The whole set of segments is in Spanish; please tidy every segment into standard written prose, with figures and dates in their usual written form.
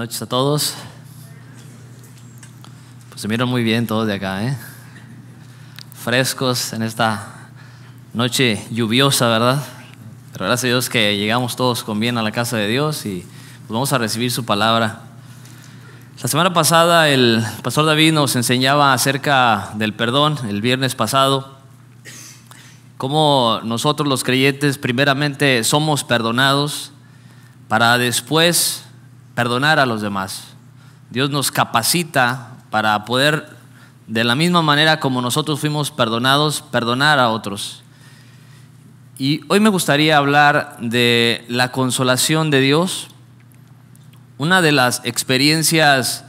noches a todos. Pues se miran muy bien todos de acá, frescos en esta noche lluviosa, ¿verdad? Pero gracias a Dios que llegamos todos con bien a la casa de Dios y pues vamos a recibir su palabra. La semana pasada el pastor David nos enseñaba acerca del perdón, el viernes pasado, cómo nosotros los creyentes primeramente somos perdonados para después perdonar a los demás. Dios nos capacita para poder, de la misma manera como nosotros fuimos perdonados, perdonar a otros. Y hoy me gustaría hablar de la consolación de Dios. Una de las experiencias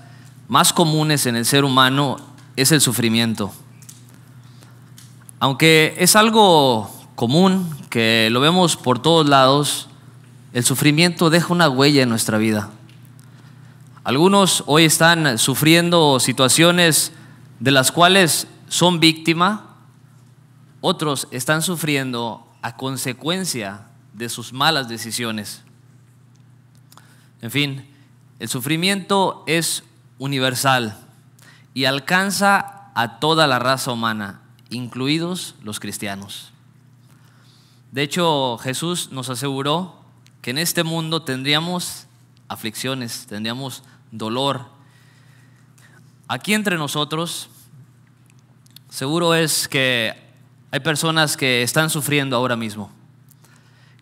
más comunes en el ser humano es el sufrimiento. Aunque es algo común, que lo vemos por todos lados, el sufrimiento deja una huella en nuestra vida. Algunos hoy están sufriendo situaciones de las cuales son víctima, otros están sufriendo a consecuencia de sus malas decisiones. En fin, el sufrimiento es universal y alcanza a toda la raza humana, incluidos los cristianos. De hecho, Jesús nos aseguró que en este mundo tendríamos aflicciones, tendríamos dolor. Aquí entre nosotros, seguro es que hay personas que están sufriendo ahora mismo,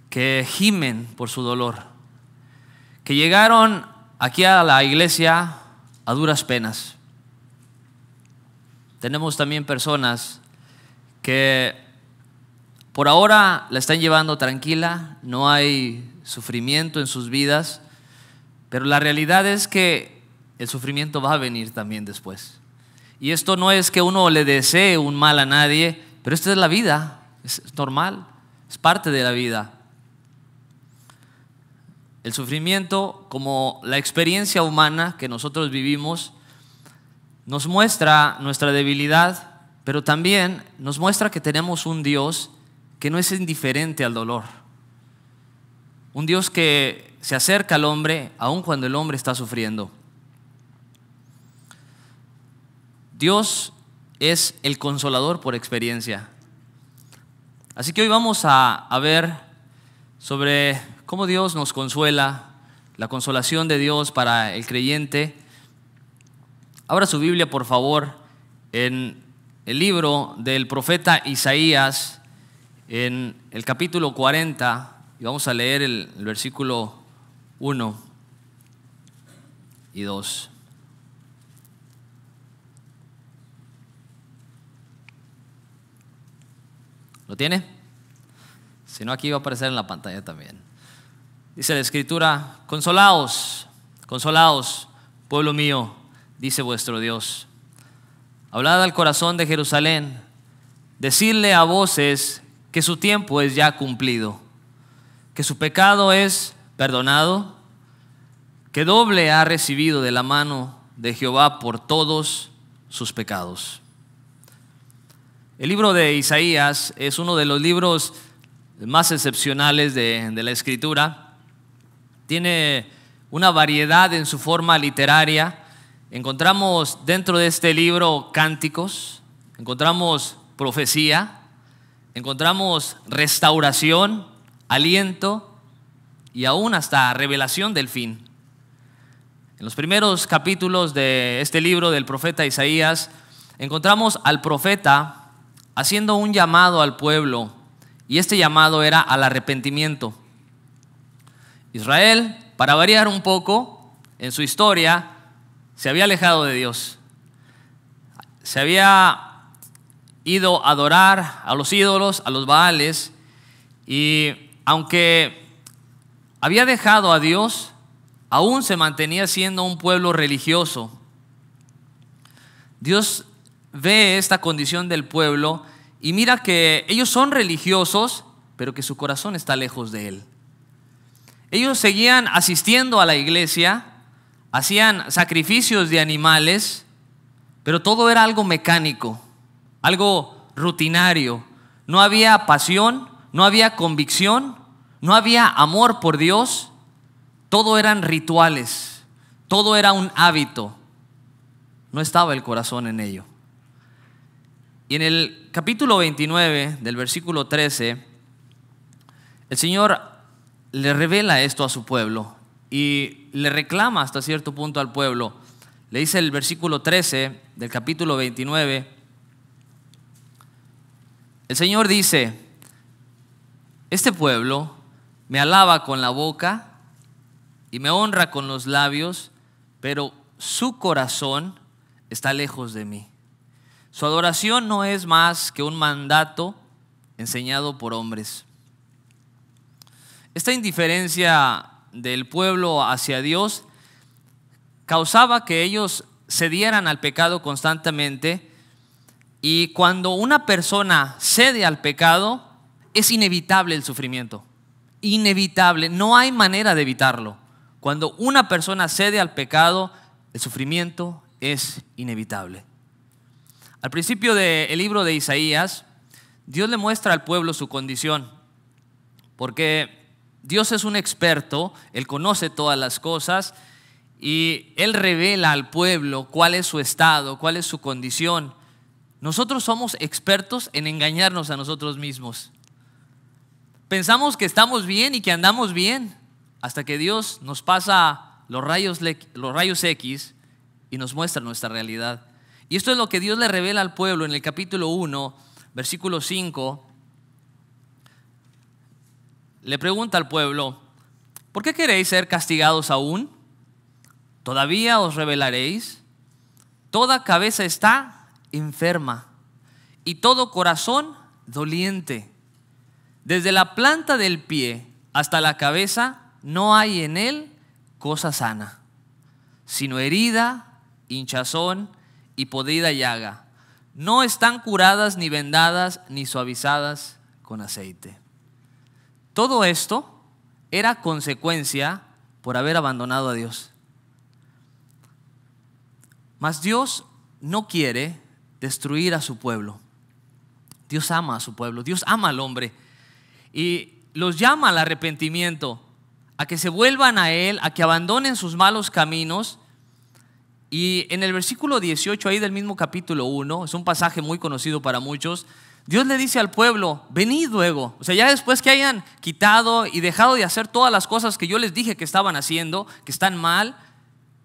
que gimen por su dolor, que llegaron aquí a la iglesia a duras penas. Tenemos también personas que por ahora la están llevando tranquila, no hay sufrimiento en sus vidas, pero la realidad es que el sufrimiento va a venir también después. Y esto no es que uno le desee un mal a nadie, pero esta es la vida, es normal, es parte de la vida. El sufrimiento, como la experiencia humana que nosotros vivimos, nos muestra nuestra debilidad, pero también nos muestra que tenemos un Dios que no es indiferente al dolor. Un Dios que se acerca al hombre aun cuando el hombre está sufriendo. Dios es el consolador por experiencia. Así que hoy vamos a ver sobre cómo Dios nos consuela, la consolación de Dios para el creyente. Abra su Biblia, por favor, en el libro del profeta Isaías, en el capítulo 40, y vamos a leer el versículo 1 y 2. ¿Lo tiene? Si no, aquí va a aparecer en la pantalla también. Dice la Escritura: consolaos, consolaos, pueblo mío, dice vuestro Dios. Hablad al corazón de Jerusalén, decidle a voces que su tiempo es ya cumplido, que su pecado es perdonado, que doble ha recibido de la mano de Jehová por todos sus pecados. El libro de Isaías es uno de los libros más excepcionales de la Escritura. Tiene una variedad en su forma literaria. Encontramos dentro de este libro cánticos, encontramos profecía, encontramos restauración, aliento y aún hasta revelación del fin. En los primeros capítulos de este libro del profeta Isaías encontramos al profeta haciendo un llamado al pueblo, y este llamado era al arrepentimiento. Israel, para variar un poco en su historia, se había alejado de Dios. Se había ido a adorar a los ídolos, a los Baales, y aunque había dejado a Dios, aún se mantenía siendo un pueblo religioso. Dios ve esta condición del pueblo y mira que ellos son religiosos, pero que su corazón está lejos de Él. Ellos seguían asistiendo a la iglesia, hacían sacrificios de animales, pero todo era algo mecánico, algo rutinario. No había pasión, no había convicción, no había amor por Dios. Todo eran rituales, Todo era un hábito, no estaba el corazón en ello. Y en el capítulo 29 del versículo 13, el Señor le revela esto a su pueblo y le reclama hasta cierto punto al pueblo. Le dice el versículo 13 del capítulo 29, el Señor dice: este pueblo me alaba con la boca y me honra con los labios, pero su corazón está lejos de mí. Su adoración no es más que un mandato enseñado por hombres. Esta indiferencia del pueblo hacia Dios causaba que ellos cedieran al pecado constantemente, y cuando una persona cede al pecado es inevitable el sufrimiento. Inevitable, no hay manera de evitarlo. Cuando una persona cede al pecado, el sufrimiento es inevitable. Al principio del libro de Isaías, Dios le muestra al pueblo su condición, porque Dios es un experto, Él conoce todas las cosas y Él revela al pueblo cuál es su estado, cuál es su condición. Nosotros somos expertos en engañarnos a nosotros mismos. Pensamos que estamos bien y que andamos bien, hasta que Dios nos pasa los rayos X y nos muestra nuestra realidad. Y esto es lo que Dios le revela al pueblo en el capítulo 1, versículo 5. Le pregunta al pueblo: ¿por qué queréis ser castigados aún? ¿Todavía os rebelaréis? Toda cabeza está enferma y todo corazón doliente. Desde la planta del pie hasta la cabeza no hay en él cosa sana, sino herida, hinchazón y podrida llaga. No están curadas ni vendadas ni suavizadas con aceite. Todo esto era consecuencia por haber abandonado a Dios. Mas Dios no quiere destruir a su pueblo. Dios ama a su pueblo, Dios ama al hombre y los llama al arrepentimiento, a que se vuelvan a Él, a que abandonen sus malos caminos. Y en el versículo 18 ahí del mismo capítulo 1, es un pasaje muy conocido para muchos, Dios le dice al pueblo: venid luego. O sea, ya después que hayan quitado y dejado de hacer todas las cosas que yo les dije que estaban haciendo, que están mal,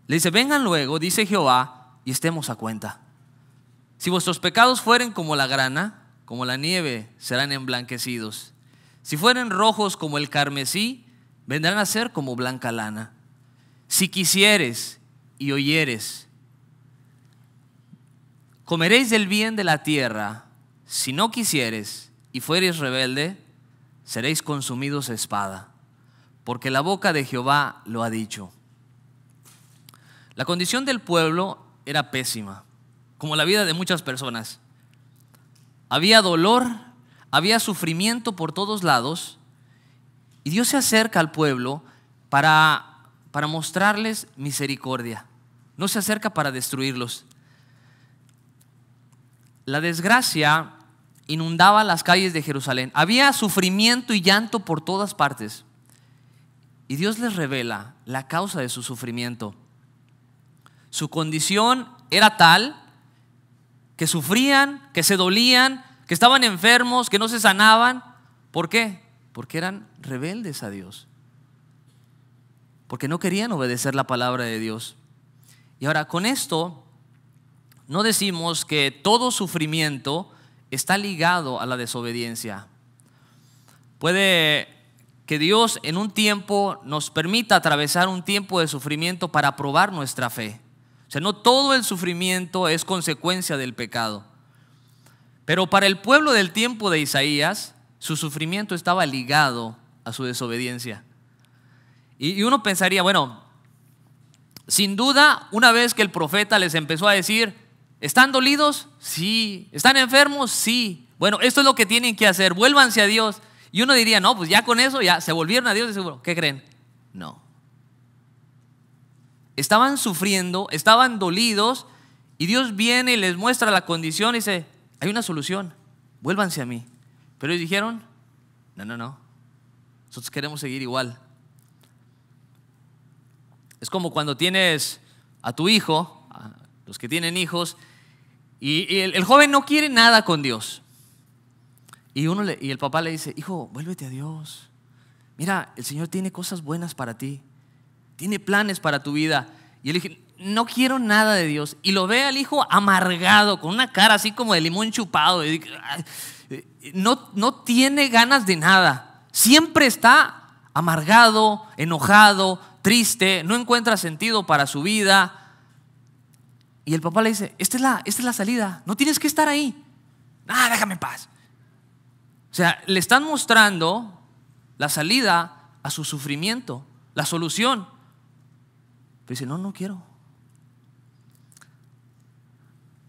le dice: vengan luego, dice Jehová, y estemos a cuenta. Si vuestros pecados fueren como la grana, como la nieve serán emblanquecidos. Si fueren rojos como el carmesí, vendrán a ser como blanca lana. Si quisieres y oyeres, comeréis del bien de la tierra. Si no quisieres y fuereis rebelde, seréis consumidos a espada, porque la boca de Jehová lo ha dicho. La condición del pueblo era pésima, como la vida de muchas personas. Había dolor, había sufrimiento por todos lados, y Dios se acerca al pueblo para mostrarles misericordia. No se acerca para destruirlos. La desgracia inundaba las calles de Jerusalén. Había sufrimiento y llanto por todas partes. Y Dios les revela la causa de su sufrimiento. Su condición era tal que sufrían, que se dolían, que estaban enfermos, que no se sanaban. ¿Por qué? Porque eran rebeldes a Dios. Porque no querían obedecer la palabra de Dios. Y ahora, con esto no decimos que todo sufrimiento está ligado a la desobediencia. Puede que Dios en un tiempo nos permita atravesar un tiempo de sufrimiento para probar nuestra fe. O sea, no todo el sufrimiento es consecuencia del pecado. Pero para el pueblo del tiempo de Isaías, su sufrimiento estaba ligado a su desobediencia. Y uno pensaría, bueno, sin duda, una vez que el profeta les empezó a decir: ¿están dolidos? Sí. ¿Están enfermos? Sí. Bueno, esto es lo que tienen que hacer, vuélvanse a Dios. Y uno diría: no, pues ya con eso ya se volvieron a Dios de seguro. ¿Qué creen? No. Estaban sufriendo, estaban dolidos, y Dios viene y les muestra la condición y dice: hay una solución, vuélvanse a mí. Pero ellos dijeron: no, nosotros queremos seguir igual. Es como cuando tienes a tu hijo, a los que tienen hijos, y el joven no quiere nada con Dios. Y el papá le dice: hijo, vuélvete a Dios. Mira, el Señor tiene cosas buenas para ti, tiene planes para tu vida. Y él dice: no quiero nada de Dios. Y lo ve al hijo amargado, con una cara así como de limón chupado. Y no tiene ganas de nada. Siempre está amargado, enojado, triste, no encuentra sentido para su vida. Y el papá le dice: esta es la salida, no tienes que estar ahí. Déjame en paz. O sea, le están mostrando la salida a su sufrimiento, la solución. Pero dice: no quiero.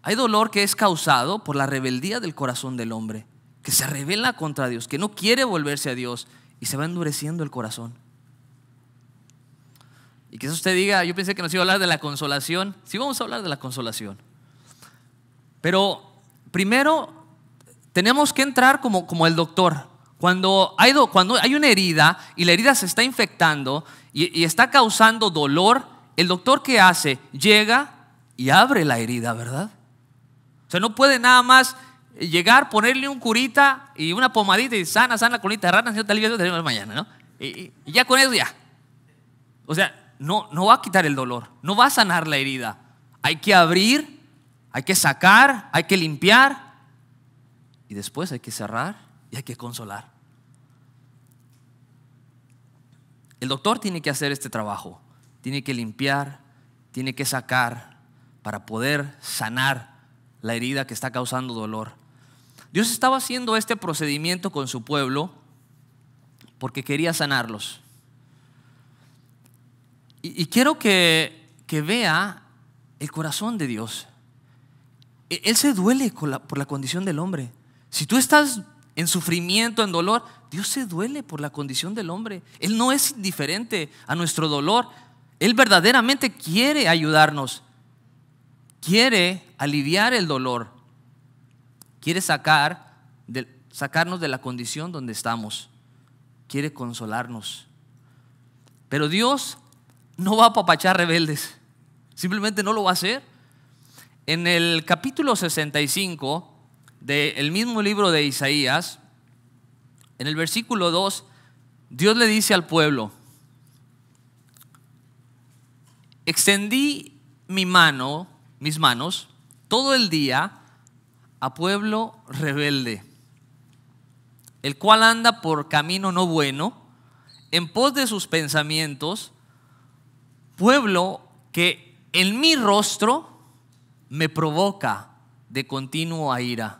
Hay dolor que es causado por la rebeldía del corazón del hombre, que se rebela contra Dios, que no quiere volverse a Dios y se va endureciendo el corazón. Y quizás usted diga: yo pensé que nos iba a hablar de la consolación. Sí, vamos a hablar de la consolación. Pero primero tenemos que entrar como el doctor. Cuando hay una herida y la herida se está infectando y está causando dolor, el doctor, ¿qué hace? Llega y abre la herida, ¿verdad? O sea, no puede nada más llegar, ponerle un curita y una pomadita y sana la colita de rana, si no te alivias, te alivias mañana, ¿no? Y ya con eso ya. O sea, no va a quitar el dolor, no va a sanar la herida. Hay que abrir, hay que sacar, hay que limpiar y después hay que cerrar y hay que consolar. El doctor tiene que hacer este trabajo, tiene que limpiar, tiene que sacar para poder sanar la herida que está causando dolor. Dios estaba haciendo este procedimiento con su pueblo porque quería sanarlos. Y quiero que vea el corazón de Dios. Él se duele por la condición del hombre. Si tú estás en sufrimiento, en dolor, Dios se duele por la condición del hombre. Él no es indiferente a nuestro dolor. Él verdaderamente quiere ayudarnos, quiere aliviar el dolor, quiere sacarnos de la condición donde estamos, quiere consolarnos. Pero Dios no va a apapachar rebeldes, simplemente no lo va a hacer. En el capítulo 65 del mismo libro de Isaías, en el versículo 2, Dios le dice al pueblo: extendí mis manos todo el día a pueblo rebelde, el cual anda por camino no bueno, en pos de sus pensamientos, pueblo que en mi rostro me provoca de continuo a ira,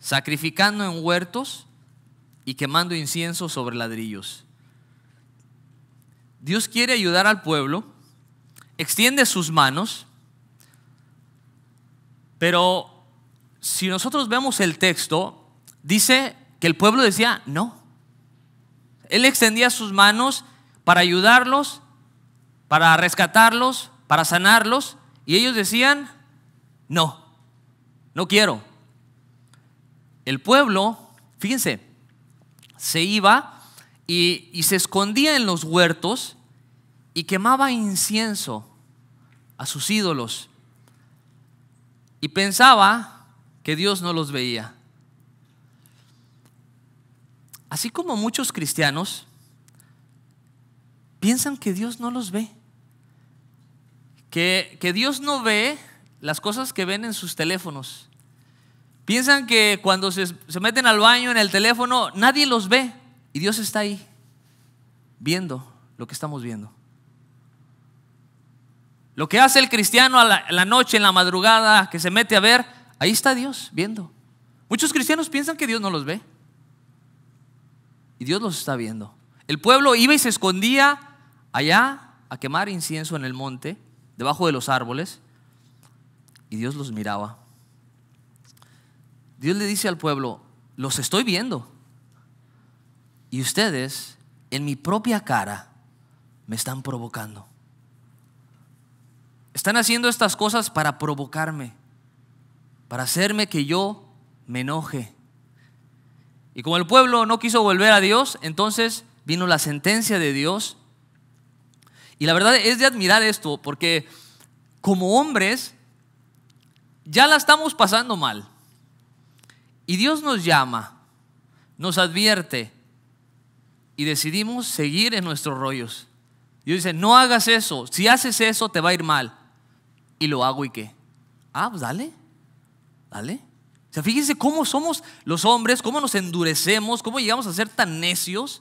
sacrificando en huertos y quemando incienso sobre ladrillos. Dios quiere ayudar al pueblo, extiende sus manos, pero si nosotros vemos el texto, dice que el pueblo decía no. Él extendía sus manos para ayudarlos, para rescatarlos, para sanarlos, y ellos decían no quiero. El pueblo, fíjense, se iba y se escondía en los huertos y quemaba incienso a sus ídolos y pensaba que Dios no los veía. Así como muchos cristianos piensan que Dios no los ve, que Dios no ve las cosas que ven en sus teléfonos. Piensan que cuando se meten al baño en el teléfono nadie los ve y Dios está ahí viendo lo que estamos viendo. Lo que hace el cristiano a la noche, en la madrugada, que se mete a ver, ahí está Dios viendo. Muchos cristianos piensan que Dios no los ve y Dios los está viendo. El pueblo iba y se escondía allá a quemar incienso en el monte, debajo de los árboles, y Dios los miraba. Dios le dice al pueblo: los estoy viendo y ustedes en mi propia cara me están provocando. Están haciendo estas cosas para provocarme, para hacerme que yo me enoje. Y como el pueblo no quiso volver a Dios, entonces vino la sentencia de Dios. Y la verdad es de admirar esto, porque como hombres ya la estamos pasando mal. Y Dios nos llama, nos advierte y decidimos seguir en nuestros rollos. Dios dice, no hagas eso, si haces eso te va a ir mal. Y lo hago, ¿y qué? Pues dale. O sea, fíjense cómo somos los hombres, cómo nos endurecemos, cómo llegamos a ser tan necios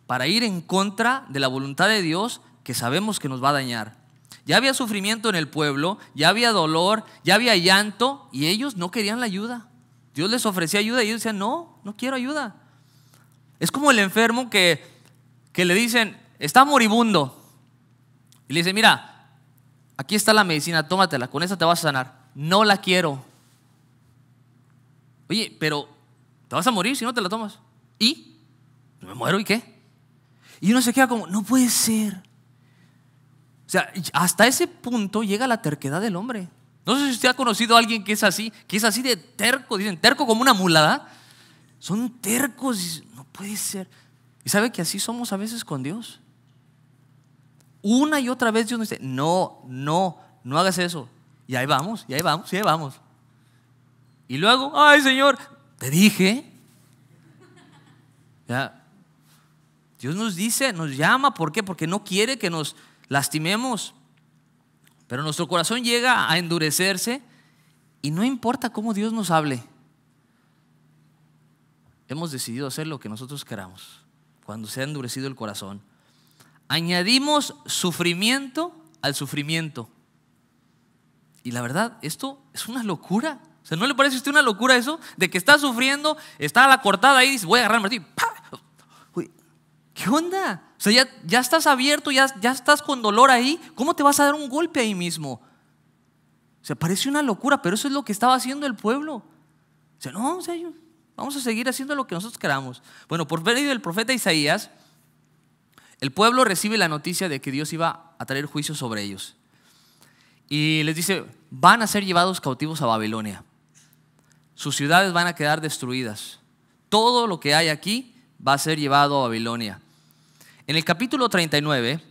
para ir en contra de la voluntad de Dios que sabemos que nos va a dañar. Ya había sufrimiento en el pueblo, ya había dolor, ya había llanto, y ellos no querían la ayuda. Dios les ofrecía ayuda y ellos decían, no quiero ayuda. Es como el enfermo que le dicen, está moribundo, y le dicen, mira, aquí está la medicina, tómatela, con esa te vas a sanar. No la quiero. Oye, pero te vas a morir si no te la tomas. ¿Y? ¿Me muero y qué? Y uno se queda como, no puede ser. O sea, hasta ese punto llega la terquedad del hombre. No sé si usted ha conocido a alguien que es así de terco. Dicen, terco como una mulada. Son tercos, no puede ser. Y sabe que así somos a veces con Dios. Una y otra vez Dios nos dice, no hagas eso. Y ahí vamos. Y luego, ay Señor, te dije. Ya. Dios nos dice, nos llama, ¿por qué? Porque no quiere que nos lastimemos. Pero nuestro corazón llega a endurecerse y no importa cómo Dios nos hable. Hemos decidido hacer lo que nosotros queramos. Cuando se ha endurecido el corazón, añadimos sufrimiento al sufrimiento. Y la verdad, esto es una locura. O sea, ¿no le parece a usted una locura eso? De que está sufriendo, está a la cortada ahí y dice, voy a agarrar el martillo. Uy, ¿qué onda? O sea, ya estás abierto, ya estás con dolor ahí. ¿Cómo te vas a dar un golpe ahí mismo? O sea, parece una locura, pero eso es lo que estaba haciendo el pueblo. O sea, vamos a seguir haciendo lo que nosotros queramos. Bueno, por medio del profeta Isaías, el pueblo recibe la noticia de que Dios iba a traer juicio sobre ellos. Y les dice, van a ser llevados cautivos a Babilonia. Sus ciudades van a quedar destruidas. Todo lo que hay aquí va a ser llevado a Babilonia. En el capítulo 39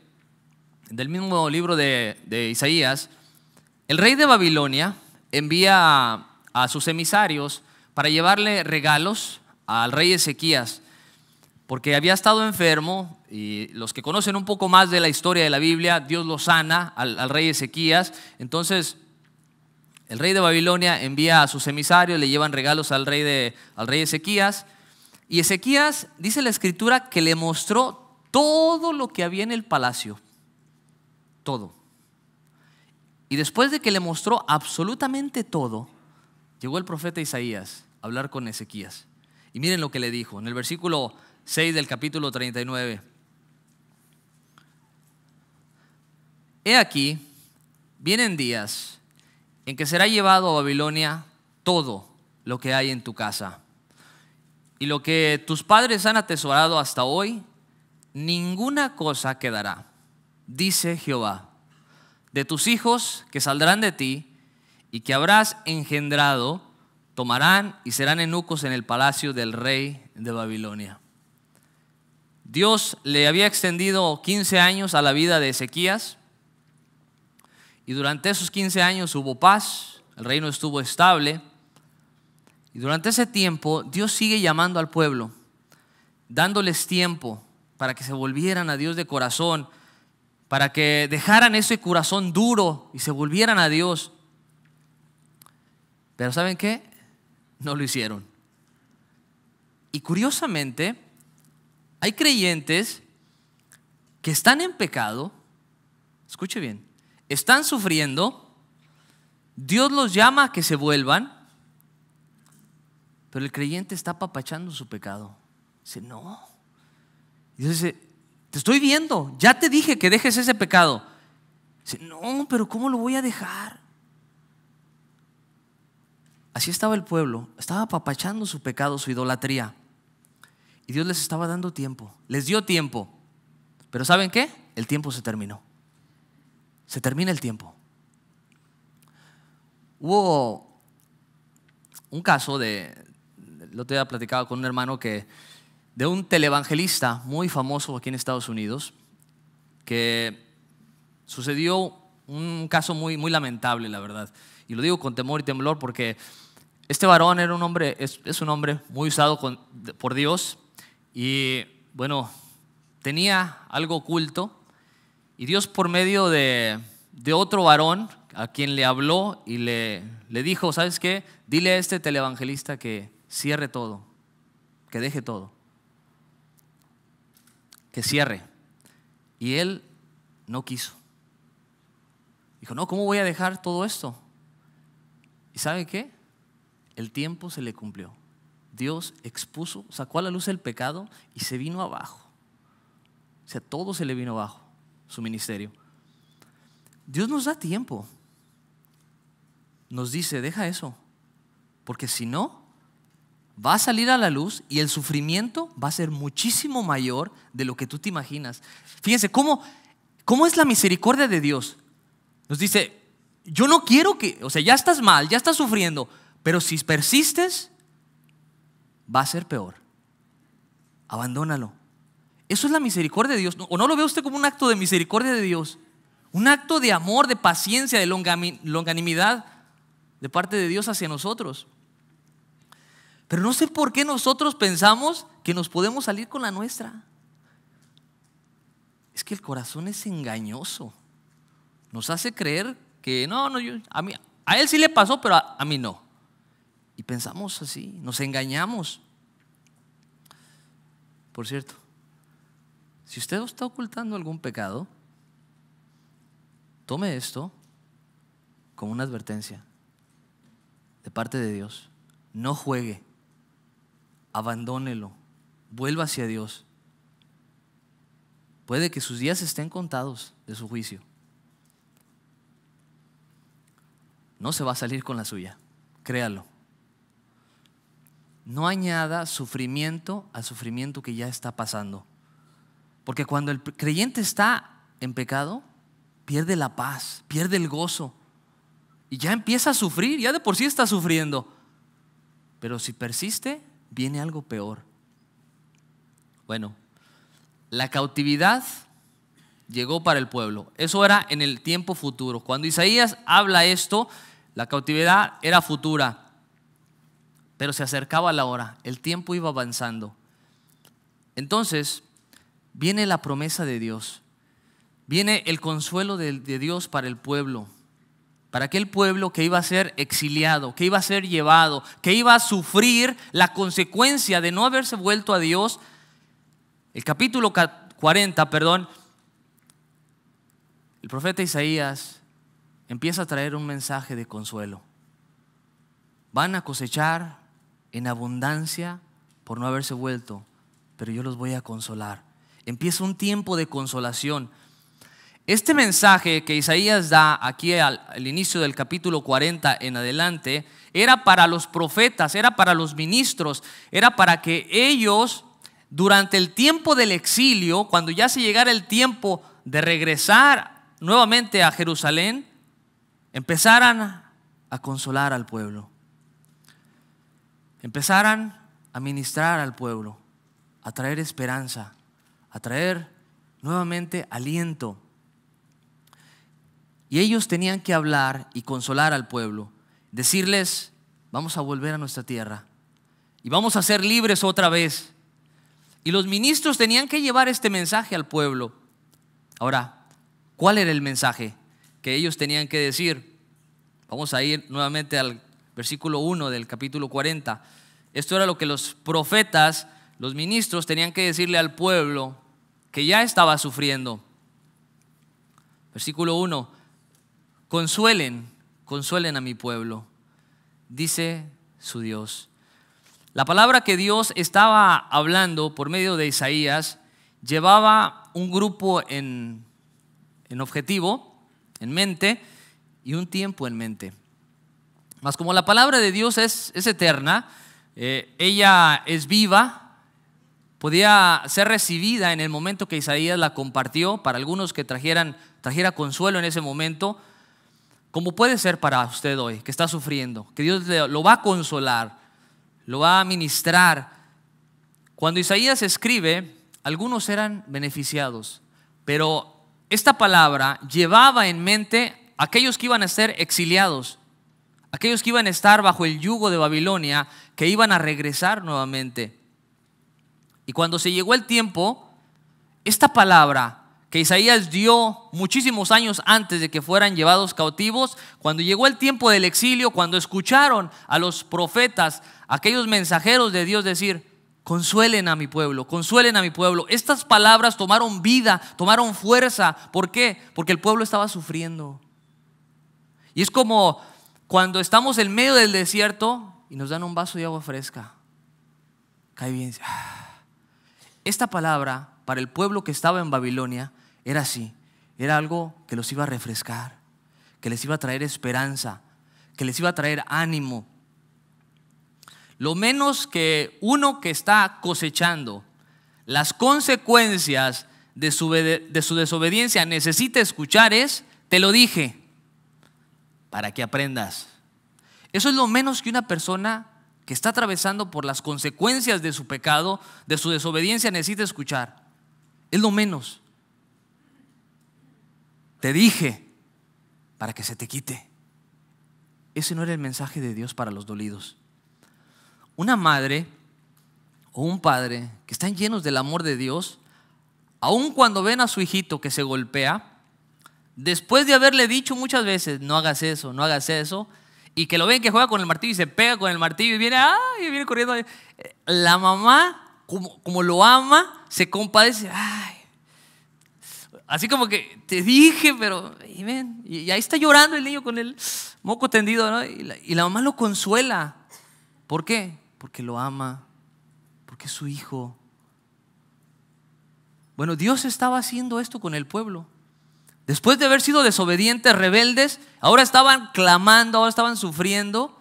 del mismo libro de Isaías, el rey de Babilonia envía a sus emisarios para llevarle regalos al rey Ezequías, porque había estado enfermo. Y los que conocen un poco más de la historia de la Biblia, Dios lo sana al rey Ezequías. Entonces el rey de Babilonia envía a sus emisarios, le llevan regalos al rey Ezequías. Y Ezequías, dice la escritura, que le mostró todo lo que había en el palacio. Todo. Y después de que le mostró absolutamente todo, llegó el profeta Isaías a hablar con Ezequías. Y miren lo que le dijo en el versículo 6 del capítulo 39. He aquí, vienen días en que será llevado a Babilonia todo lo que hay en tu casa. Y lo que tus padres han atesorado hasta hoy, ninguna cosa quedará, dice Jehová. De tus hijos que saldrán de ti y que habrás engendrado, tomarán y serán eunucos en el palacio del rey de Babilonia. Dios le había extendido 15 años a la vida de Ezequías. Y durante esos 15 años hubo paz, el reino estuvo estable. Y durante ese tiempo Dios sigue llamando al pueblo, dándoles tiempo para que se volvieran a Dios de corazón, para que dejaran ese corazón duro y se volvieran a Dios. Pero ¿saben qué? No lo hicieron. Y curiosamente, hay creyentes que están en pecado. Escuche bien. Están sufriendo, Dios los llama a que se vuelvan, pero el creyente está apapachando su pecado. Dice, no. Y Dios dice, te estoy viendo, ya te dije que dejes ese pecado. Dice, no, pero ¿cómo lo voy a dejar? Así estaba el pueblo, estaba apapachando su pecado, su idolatría. Y Dios les estaba dando tiempo, les dio tiempo. Pero ¿saben qué? El tiempo se terminó. Se termina el tiempo. Hubo un caso lo te había platicado con un hermano de un televangelista muy famoso aquí en Estados Unidos, que sucedió un caso muy, muy lamentable, la verdad. Y lo digo con temor y temblor porque este varón era un hombre, es un hombre muy usado por Dios y bueno, tenía algo oculto y Dios por medio de otro varón a quien le habló y le dijo, ¿sabes qué? Dile a este televangelista que cierre todo, que deje todo, que cierre. Y él no quiso. Dijo, no, ¿cómo voy a dejar todo esto? ¿Y sabe qué? El tiempo se le cumplió. Dios expuso, sacó a la luz el pecado y se vino abajo. O sea, todo se le vino abajo, su ministerio. Dios nos da tiempo. Nos dice, deja eso, porque si no, va a salir a la luz y el sufrimiento va a ser muchísimo mayor de lo que tú te imaginas. Fíjense, ¿cómo es la misericordia de Dios? Nos dice, yo no quiero que, o sea, ya estás mal, ya estás sufriendo, pero si persistes, va a ser peor. Abandónalo. Eso es la misericordia de Dios. ¿O no lo ve usted como un acto de misericordia de Dios? Un acto de amor, de paciencia, de longanimidad de parte de Dios hacia nosotros. Pero no sé por qué nosotros pensamos que nos podemos salir con la nuestra. Es que el corazón es engañoso. Nos hace creer que a él sí le pasó, pero a mí no. Y pensamos así, nos engañamos. Por cierto, si usted está ocultando algún pecado, tome esto como una advertencia de parte de Dios. No juegue, abandónelo, vuelva hacia Dios. Puede que sus días estén contados de su juicio. No se va a salir con la suya, créalo. No añada sufrimiento al sufrimiento que ya está pasando. Porque cuando el creyente está en pecado, pierde la paz, pierde el gozo. Y ya empieza a sufrir, ya de por sí está sufriendo. Pero si persiste, viene algo peor. Bueno, la cautividad llegó para el pueblo. Eso era en el tiempo futuro. Cuando Isaías habla esto, la cautividad era futura. Pero se acercaba la hora, el tiempo iba avanzando. Entonces, viene la promesa de Dios. Viene el consuelo de Dios para el pueblo. Para aquel pueblo que iba a ser exiliado, que iba a ser llevado, que iba a sufrir la consecuencia de no haberse vuelto a Dios. El capítulo 40, el profeta Isaías empieza a traer un mensaje de consuelo. Van a cosechar en abundancia por no haberse vuelto, pero yo los voy a consolar. Empieza un tiempo de consolación. Este mensaje que Isaías da aquí al inicio del capítulo 40 en adelante era para los profetas, era para los ministros, era para que ellos durante el tiempo del exilio, cuando ya se llegara el tiempo de regresar nuevamente a Jerusalén, empezaran a consolar al pueblo, empezaran a ministrar al pueblo, a traer esperanza, a traer nuevamente aliento. Y ellos tenían que hablar y consolar al pueblo, decirles, vamos a volver a nuestra tierra y vamos a ser libres otra vez. Y los ministros tenían que llevar este mensaje al pueblo. Ahora, ¿cuál era el mensaje que ellos tenían que decir? Vamos a ir nuevamente al versículo 1 del capítulo 40. Esto era lo que los profetas, los ministros tenían que decirle al pueblo que ya estaba sufriendo. Versículo 1. Consuelen a mi pueblo, dice su Dios. La palabra que Dios estaba hablando por medio de Isaías llevaba un grupo en objetivo, en mente, y un tiempo en mente. Mas como la palabra de Dios es eterna, ella es viva, podía ser recibida en el momento que Isaías la compartió, para algunos que trajera consuelo en ese momento, como puede ser para usted hoy, que está sufriendo, que Dios lo va a consolar, lo va a ministrar. Cuando Isaías escribe, algunos eran beneficiados, pero esta palabra llevaba en mente a aquellos que iban a ser exiliados, aquellos que iban a estar bajo el yugo de Babilonia, que iban a regresar nuevamente. Y cuando se llegó el tiempo, esta palabra que Isaías dio muchísimos años antes de que fueran llevados cautivos, cuando llegó el tiempo del exilio, cuando escucharon a los profetas, aquellos mensajeros de Dios decir: consuelen a mi pueblo, consuelen a mi pueblo. Estas palabras tomaron vida, tomaron fuerza. ¿Por qué? Porque el pueblo estaba sufriendo. Y es como cuando estamos en medio del desierto y nos dan un vaso de agua fresca. Cae bien. Esta palabra para el pueblo que estaba en Babilonia era así. Era algo que los iba a refrescar, que les iba a traer esperanza, que les iba a traer ánimo. Lo menos que uno que está cosechando las consecuencias de su desobediencia necesita escuchar es: te lo dije, para que aprendas. Eso es lo menos que una persona que está atravesando por las consecuencias de su pecado, de su desobediencia, necesita escuchar. Es lo menos. Te dije, para que se te quite. Ese no era el mensaje de Dios para los dolidos. Una madre o un padre que están llenos del amor de Dios, aun cuando ven a su hijito que se golpea, después de haberle dicho muchas veces: no hagas eso, no hagas eso, y que lo ven que juega con el martillo y se pega con el martillo y viene corriendo, la mamá, como lo ama, se compadece. Así como que te dije, pero y ahí está llorando el niño con el moco tendido, ¿no? Y la mamá lo consuela. ¿Por qué? Porque lo ama, porque es su hijo. Bueno, Dios estaba haciendo esto con el pueblo. Después de haber sido desobedientes, rebeldes, ahora estaban clamando, ahora estaban sufriendo,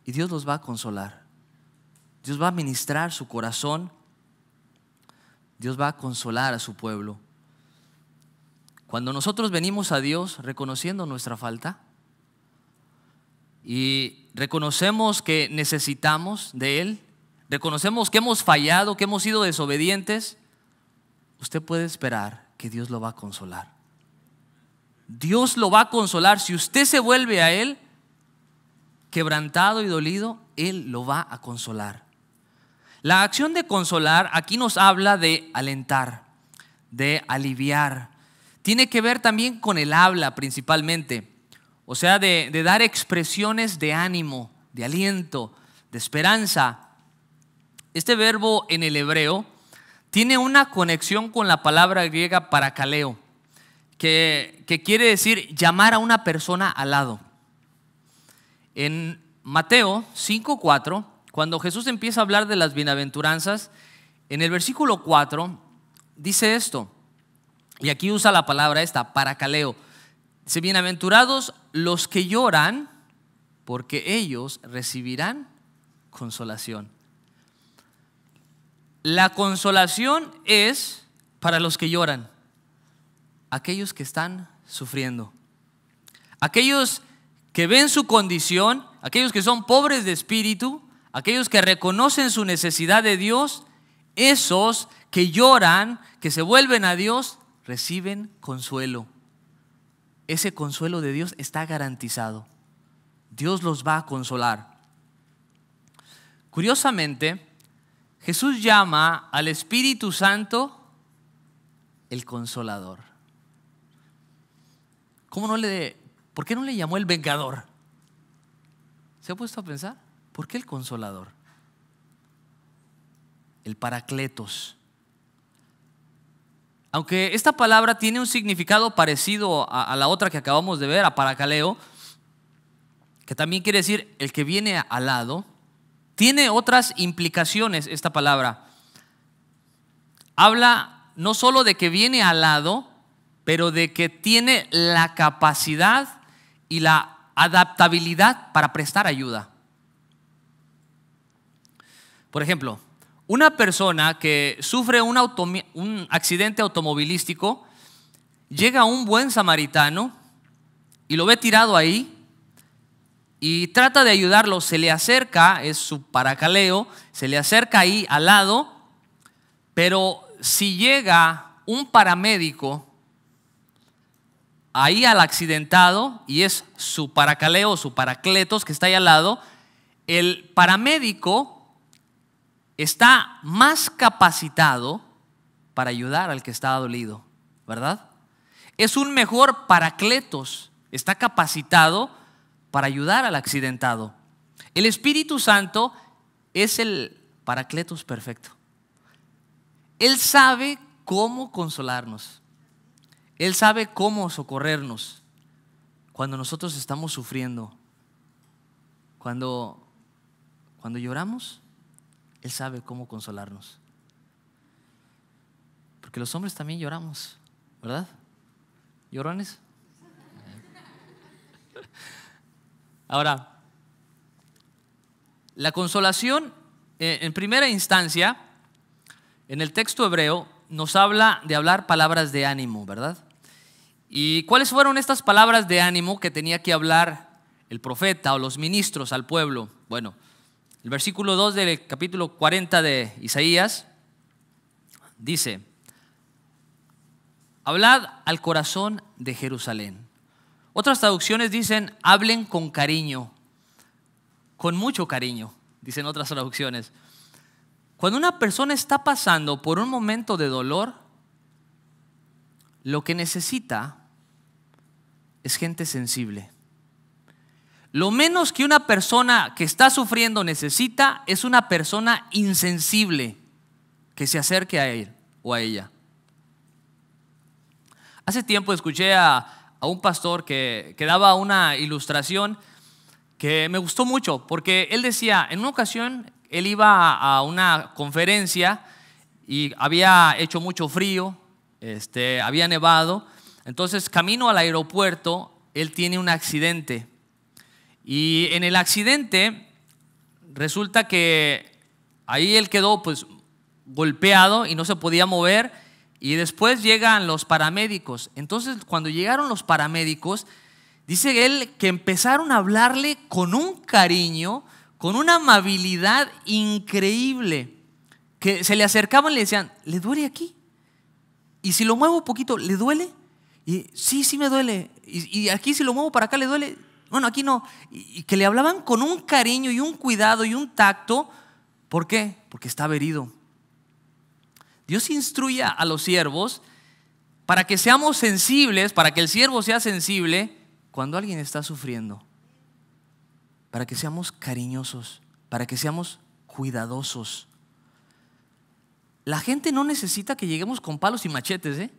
y Dios los va a consolar. Dios va a ministrar su corazón. Dios va a consolar a su pueblo. Cuando nosotros venimos a Dios reconociendo nuestra falta y reconocemos que necesitamos de Él, reconocemos que hemos fallado, que hemos sido desobedientes, usted puede esperar que Dios lo va a consolar. Dios lo va a consolar. Si usted se vuelve a Él quebrantado y dolido, Él lo va a consolar. La acción de consolar aquí nos habla de alentar, de aliviar. Tiene que ver también con el habla principalmente. O sea, de dar expresiones de ánimo, de aliento, de esperanza. Este verbo en el hebreo tiene una conexión con la palabra griega parakaleo, que quiere decir llamar a una persona al lado. En Mateo 5:4, cuando Jesús empieza a hablar de las bienaventuranzas, en el versículo 4 dice esto, y aquí usa la palabra esta, parakaleo. Dice: bienaventurados los que lloran, porque ellos recibirán consolación. La consolación es para los que lloran, aquellos que están sufriendo, aquellos que ven su condición, aquellos que son pobres de espíritu, aquellos que reconocen su necesidad de Dios. Esos que lloran, que se vuelven a Dios, reciben consuelo. Ese consuelo de Dios está garantizado. Dios los va a consolar. Curiosamente, Jesús llama al Espíritu Santo el Consolador. ¿Por qué no le llamó el Vengador? ¿Se ha puesto a pensar? ¿Por qué el Consolador? El Paracletos. Aunque esta palabra tiene un significado parecido a la otra que acabamos de ver, a parakaleo, que también quiere decir el que viene al lado, tiene otras implicaciones esta palabra. Habla no solo de que viene al lado, pero de que tiene la capacidad y la adaptabilidad para prestar ayuda. Por ejemplo, una persona que sufre un accidente automovilístico, llega a un buen samaritano y lo ve tirado ahí y trata de ayudarlo. Se le acerca, es su parakaleo, se le acerca ahí al lado, pero si llega un paramédico ahí al accidentado y es su paracaleo, su paracletos que está ahí al lado, el paramédico está más capacitado para ayudar al que está dolido, ¿verdad? Es un mejor paracletos, está capacitado para ayudar al accidentado. El Espíritu Santo es el paracletos perfecto. Él sabe cómo consolarnos. Él sabe cómo socorrernos cuando nosotros estamos sufriendo. Cuando lloramos, Él sabe cómo consolarnos. Porque los hombres también lloramos, ¿verdad? ¿Llorones? Ahora, la consolación, en primera instancia, en el texto hebreo, nos habla de hablar palabras de ánimo, ¿verdad? ¿Y cuáles fueron estas palabras de ánimo que tenía que hablar el profeta o los ministros al pueblo? Bueno, el versículo 2 del capítulo 40 de Isaías dice: hablad al corazón de Jerusalén. Otras traducciones dicen: hablen con cariño, con mucho cariño, dicen otras traducciones. Cuando una persona está pasando por un momento de dolor, lo que necesita es gente sensible. Lo menos que una persona que está sufriendo necesita es una persona insensible que se acerque a él o a ella. Hace tiempo escuché a un pastor que daba una ilustración que me gustó mucho, porque él decía, en una ocasión él iba a una conferencia y había hecho mucho frío, había nevado. Entonces, camino al aeropuerto, él tiene un accidente. Y en el accidente resulta que ahí él quedó pues golpeado y no se podía mover. Y después llegan los paramédicos. Entonces, cuando llegaron los paramédicos, dice él que empezaron a hablarle con un cariño, con una amabilidad increíble, que se le acercaban y le decían: ¿le duele aquí? Y si lo muevo un poquito, ¿le duele? Y sí me duele. Y aquí si lo muevo para acá, ¿le duele? Bueno, aquí no. Y que le hablaban con un cariño y un cuidado y un tacto. ¿Por qué? Porque estaba herido. Dios instruye a los siervos para que seamos sensibles, para que el siervo sea sensible cuando alguien está sufriendo. Para que seamos cariñosos, para que seamos cuidadosos. La gente no necesita que lleguemos con palos y machetes,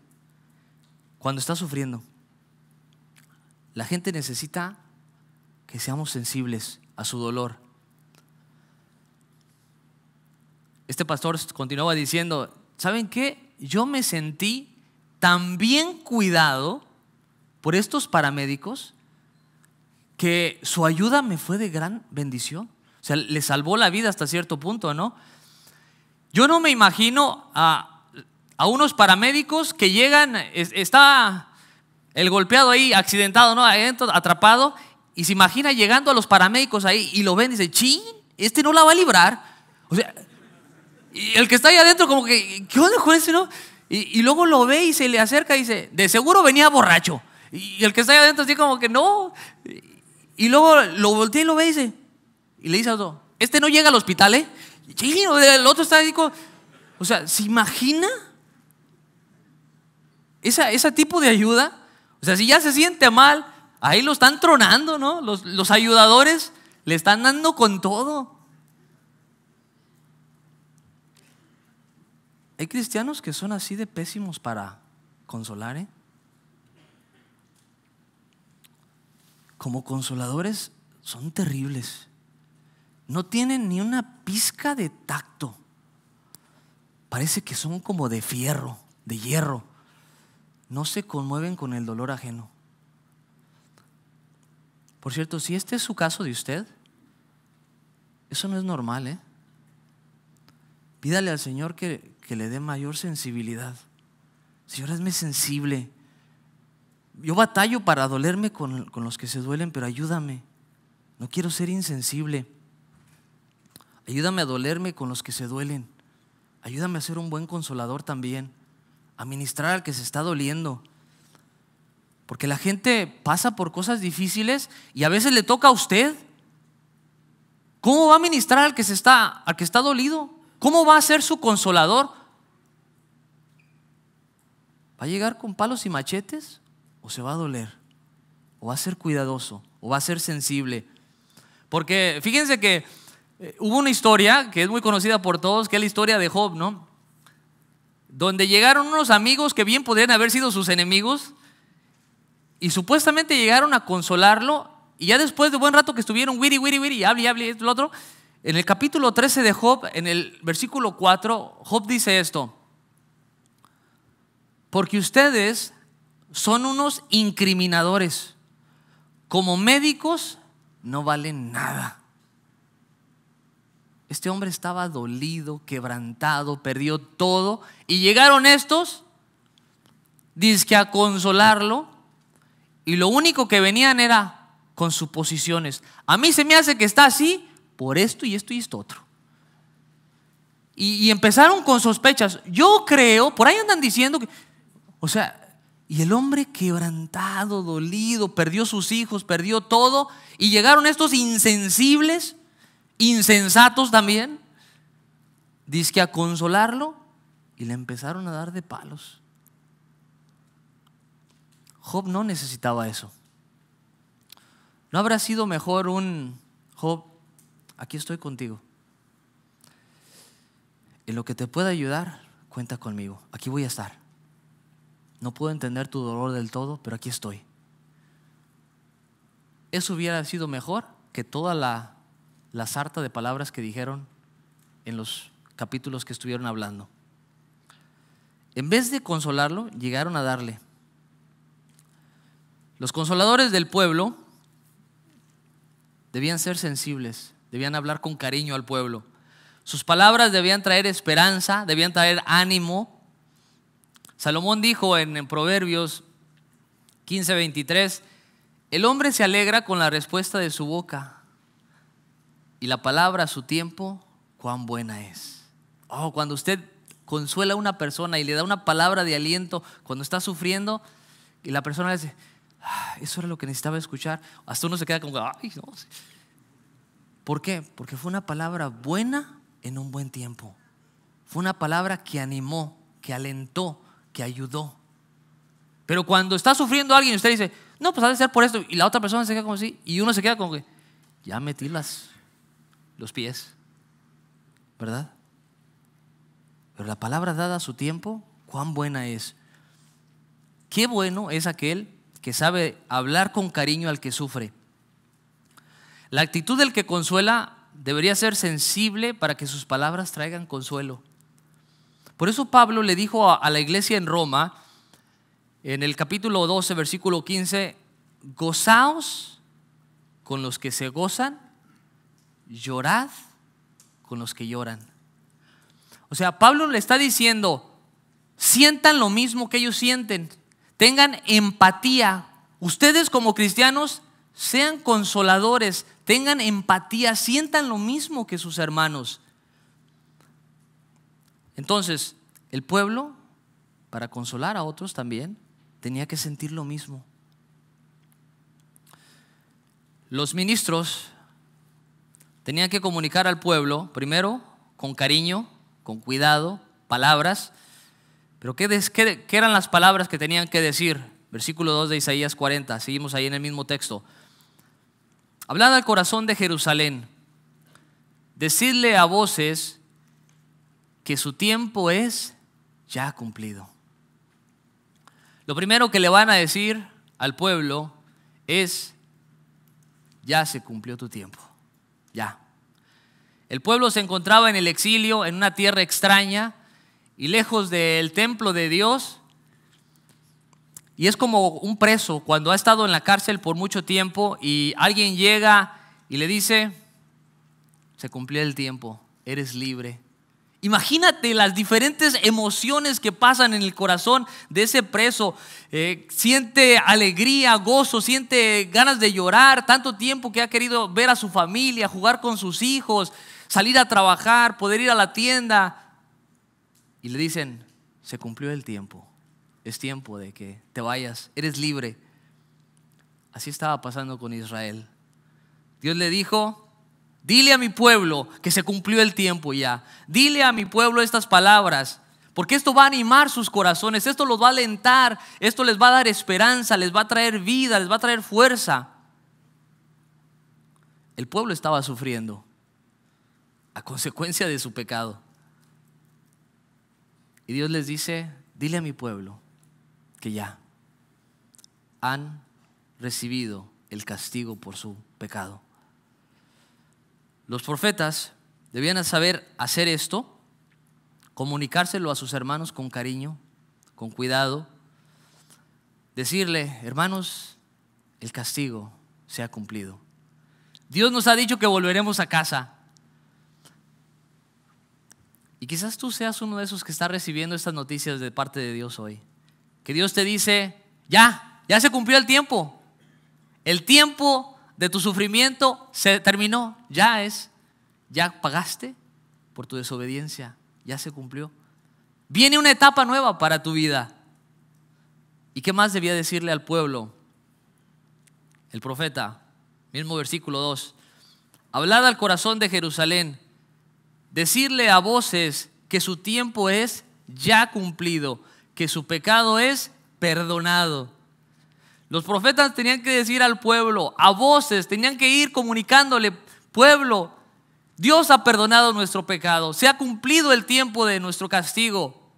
cuando está sufriendo. La gente necesita que seamos sensibles a su dolor. Este pastor continuaba diciendo: ¿saben qué? Yo me sentí tan bien cuidado por estos paramédicos que su ayuda me fue de gran bendición. O sea, le salvó la vida hasta cierto punto, ¿no? Yo no me imagino a unos paramédicos que llegan, está el golpeado ahí, accidentado, ¿no? Adentro, atrapado, y se imagina llegando a los paramédicos ahí y lo ven y dice: ¡chin! Este no la va a librar. O sea, y el que está ahí adentro como que, ¿qué onda con ese, no? Y luego lo ve y se le acerca y dice: de seguro venía borracho. Y el que está ahí adentro así como que no. Y luego lo voltea y lo ve y dice, y le dice a otro: este no llega al hospital, ¿eh? Sí, el otro está ahí o sea, ¿se imagina ese tipo de ayuda? O sea, si ya se siente mal, ahí lo están tronando, ¿no? Los ayudadores le están dando con todo. Hay cristianos que son así de pésimos para consolar, Como consoladores son terribles. No tienen ni una pizca de tacto. Parece que son como de fierro, de hierro. No se conmueven con el dolor ajeno. Por cierto, si este es su caso de usted, eso no es normal, Pídale al Señor que le dé mayor sensibilidad. Señor, hazme sensible. Yo batallo para dolerme con los que se duelen, pero ayúdame. No quiero ser insensible. Ayúdame a dolerme con los que se duelen. Ayúdame a ser un buen consolador también. A ministrar al que se está doliendo. Porque la gente pasa por cosas difíciles y a veces le toca a usted. ¿Cómo va a ministrar al que está dolido? ¿Cómo va a ser su consolador? ¿Va a llegar con palos y machetes? ¿O se va a doler? ¿O va a ser cuidadoso? ¿O va a ser sensible? Porque fíjense que hubo una historia que es muy conocida por todos, que es la historia de Job, ¿no? Donde llegaron unos amigos que bien podrían haber sido sus enemigos y supuestamente llegaron a consolarlo, y ya después de buen rato que estuvieron wiri, y hable, esto, lo otro, en el capítulo 13 de Job, en el versículo 4, Job dice esto: porque ustedes son unos incriminadores, como médicos no valen nada. Este hombre estaba dolido, quebrantado, perdió todo, y llegaron estos, dizque a consolarlo, y lo único que venían era con suposiciones. A mí se me hace que está así por esto y esto y esto otro. Y empezaron con sospechas. Yo creo, por ahí andan diciendo que, o sea, y el hombre quebrantado, dolido, perdió sus hijos, perdió todo, y llegaron estos insensibles, insensatos también, dizque a consolarlo, y le empezaron a dar de palos. Job no necesitaba eso. ¿No habrá sido mejor un Job? Aquí estoy contigo. En lo que te pueda ayudar, cuenta conmigo. Aquí voy a estar. No puedo entender tu dolor del todo, pero aquí estoy. Eso hubiera sido mejor que toda la sarta de palabras que dijeron en los capítulos que estuvieron hablando. En vez de consolarlo, llegaron a darle. Los consoladores del pueblo debían ser sensibles, debían hablar con cariño al pueblo. Sus palabras debían traer esperanza, debían traer ánimo. Salomón dijo en Proverbios 15:23: el hombre se alegra con la respuesta de su boca, y la palabra a su tiempo, cuán buena es. Oh, cuando usted consuela a una persona y le da una palabra de aliento cuando está sufriendo, y la persona le dice: eso era lo que necesitaba escuchar, hasta uno se queda como, ay, no. ¿Por qué? Porque fue una palabra buena en un buen tiempo. Fue una palabra que animó, que alentó, que ayudó. Pero cuando está sufriendo alguien y usted dice: no, pues ha de ser por esto, y la otra persona se queda como así, y uno se queda como que ya metí los pies, ¿verdad? Pero la palabra dada a su tiempo, cuán buena es. Qué bueno es aquel que sabe hablar con cariño al que sufre. La actitud del que consuela debería ser sensible para que sus palabras traigan consuelo. Por eso Pablo le dijo a la iglesia en Roma, en el capítulo 12, versículo 15: gozaos con los que se gozan, llorad con los que lloran. O sea, Pablo le está diciendo: sientan lo mismo que ellos sienten, tengan empatía. Ustedes como cristianos sean consoladores, tengan empatía, sientan lo mismo que sus hermanos. Entonces, el pueblo, para consolar a otros también, tenía que sentir lo mismo. Los ministros tenían que comunicar al pueblo, primero, con cariño, con cuidado, palabras. Pero ¿qué eran las palabras que tenían que decir? Versículo 2 de Isaías 40, seguimos ahí en el mismo texto. Hablad al corazón de Jerusalén, decidle a voces que su tiempo es ya cumplido. Lo primero que le van a decir al pueblo es: ya se cumplió tu tiempo, ya. El pueblo se encontraba en el exilio, en una tierra extraña y lejos del templo de Dios. Y es como un preso cuando ha estado en la cárcel por mucho tiempo y alguien llega y le dice: se cumplió el tiempo, eres libre. Imagínate las diferentes emociones que pasan en el corazón de ese preso. Siente alegría, gozo, siente ganas de llorar. Tanto tiempo que ha querido ver a su familia, jugar con sus hijos, salir a trabajar, poder ir a la tienda. Y le dicen: se cumplió el tiempo. Es tiempo de que te vayas, eres libre. Así estaba pasando con Israel. Dios le dijo: dile a mi pueblo que se cumplió el tiempo ya. Dile a mi pueblo estas palabras, porque esto va a animar sus corazones, esto los va a alentar, esto les va a dar esperanza, les va a traer vida, les va a traer fuerza. El pueblo estaba sufriendo a consecuencia de su pecado. Y Dios les dice: dile a mi pueblo que ya han recibido el castigo por su pecado. Los profetas debían saber hacer esto, comunicárselo a sus hermanos con cariño, con cuidado, decirle: hermanos, el castigo se ha cumplido. Dios nos ha dicho que volveremos a casa. Y quizás tú seas uno de esos que está recibiendo estas noticias de parte de Dios hoy. Que Dios te dice: ya se cumplió el tiempo. El tiempo de tu sufrimiento se terminó. Ya pagaste por tu desobediencia. Ya se cumplió. Viene una etapa nueva para tu vida. ¿Y qué más debía decirle al pueblo el profeta? Mismo versículo 2. Hablad al corazón de Jerusalén, decirle a voces que su tiempo es ya cumplido, que su pecado es perdonado. Los profetas tenían que decir al pueblo, a voces, tenían que ir comunicándole: pueblo, Dios ha perdonado nuestro pecado, se ha cumplido el tiempo de nuestro castigo.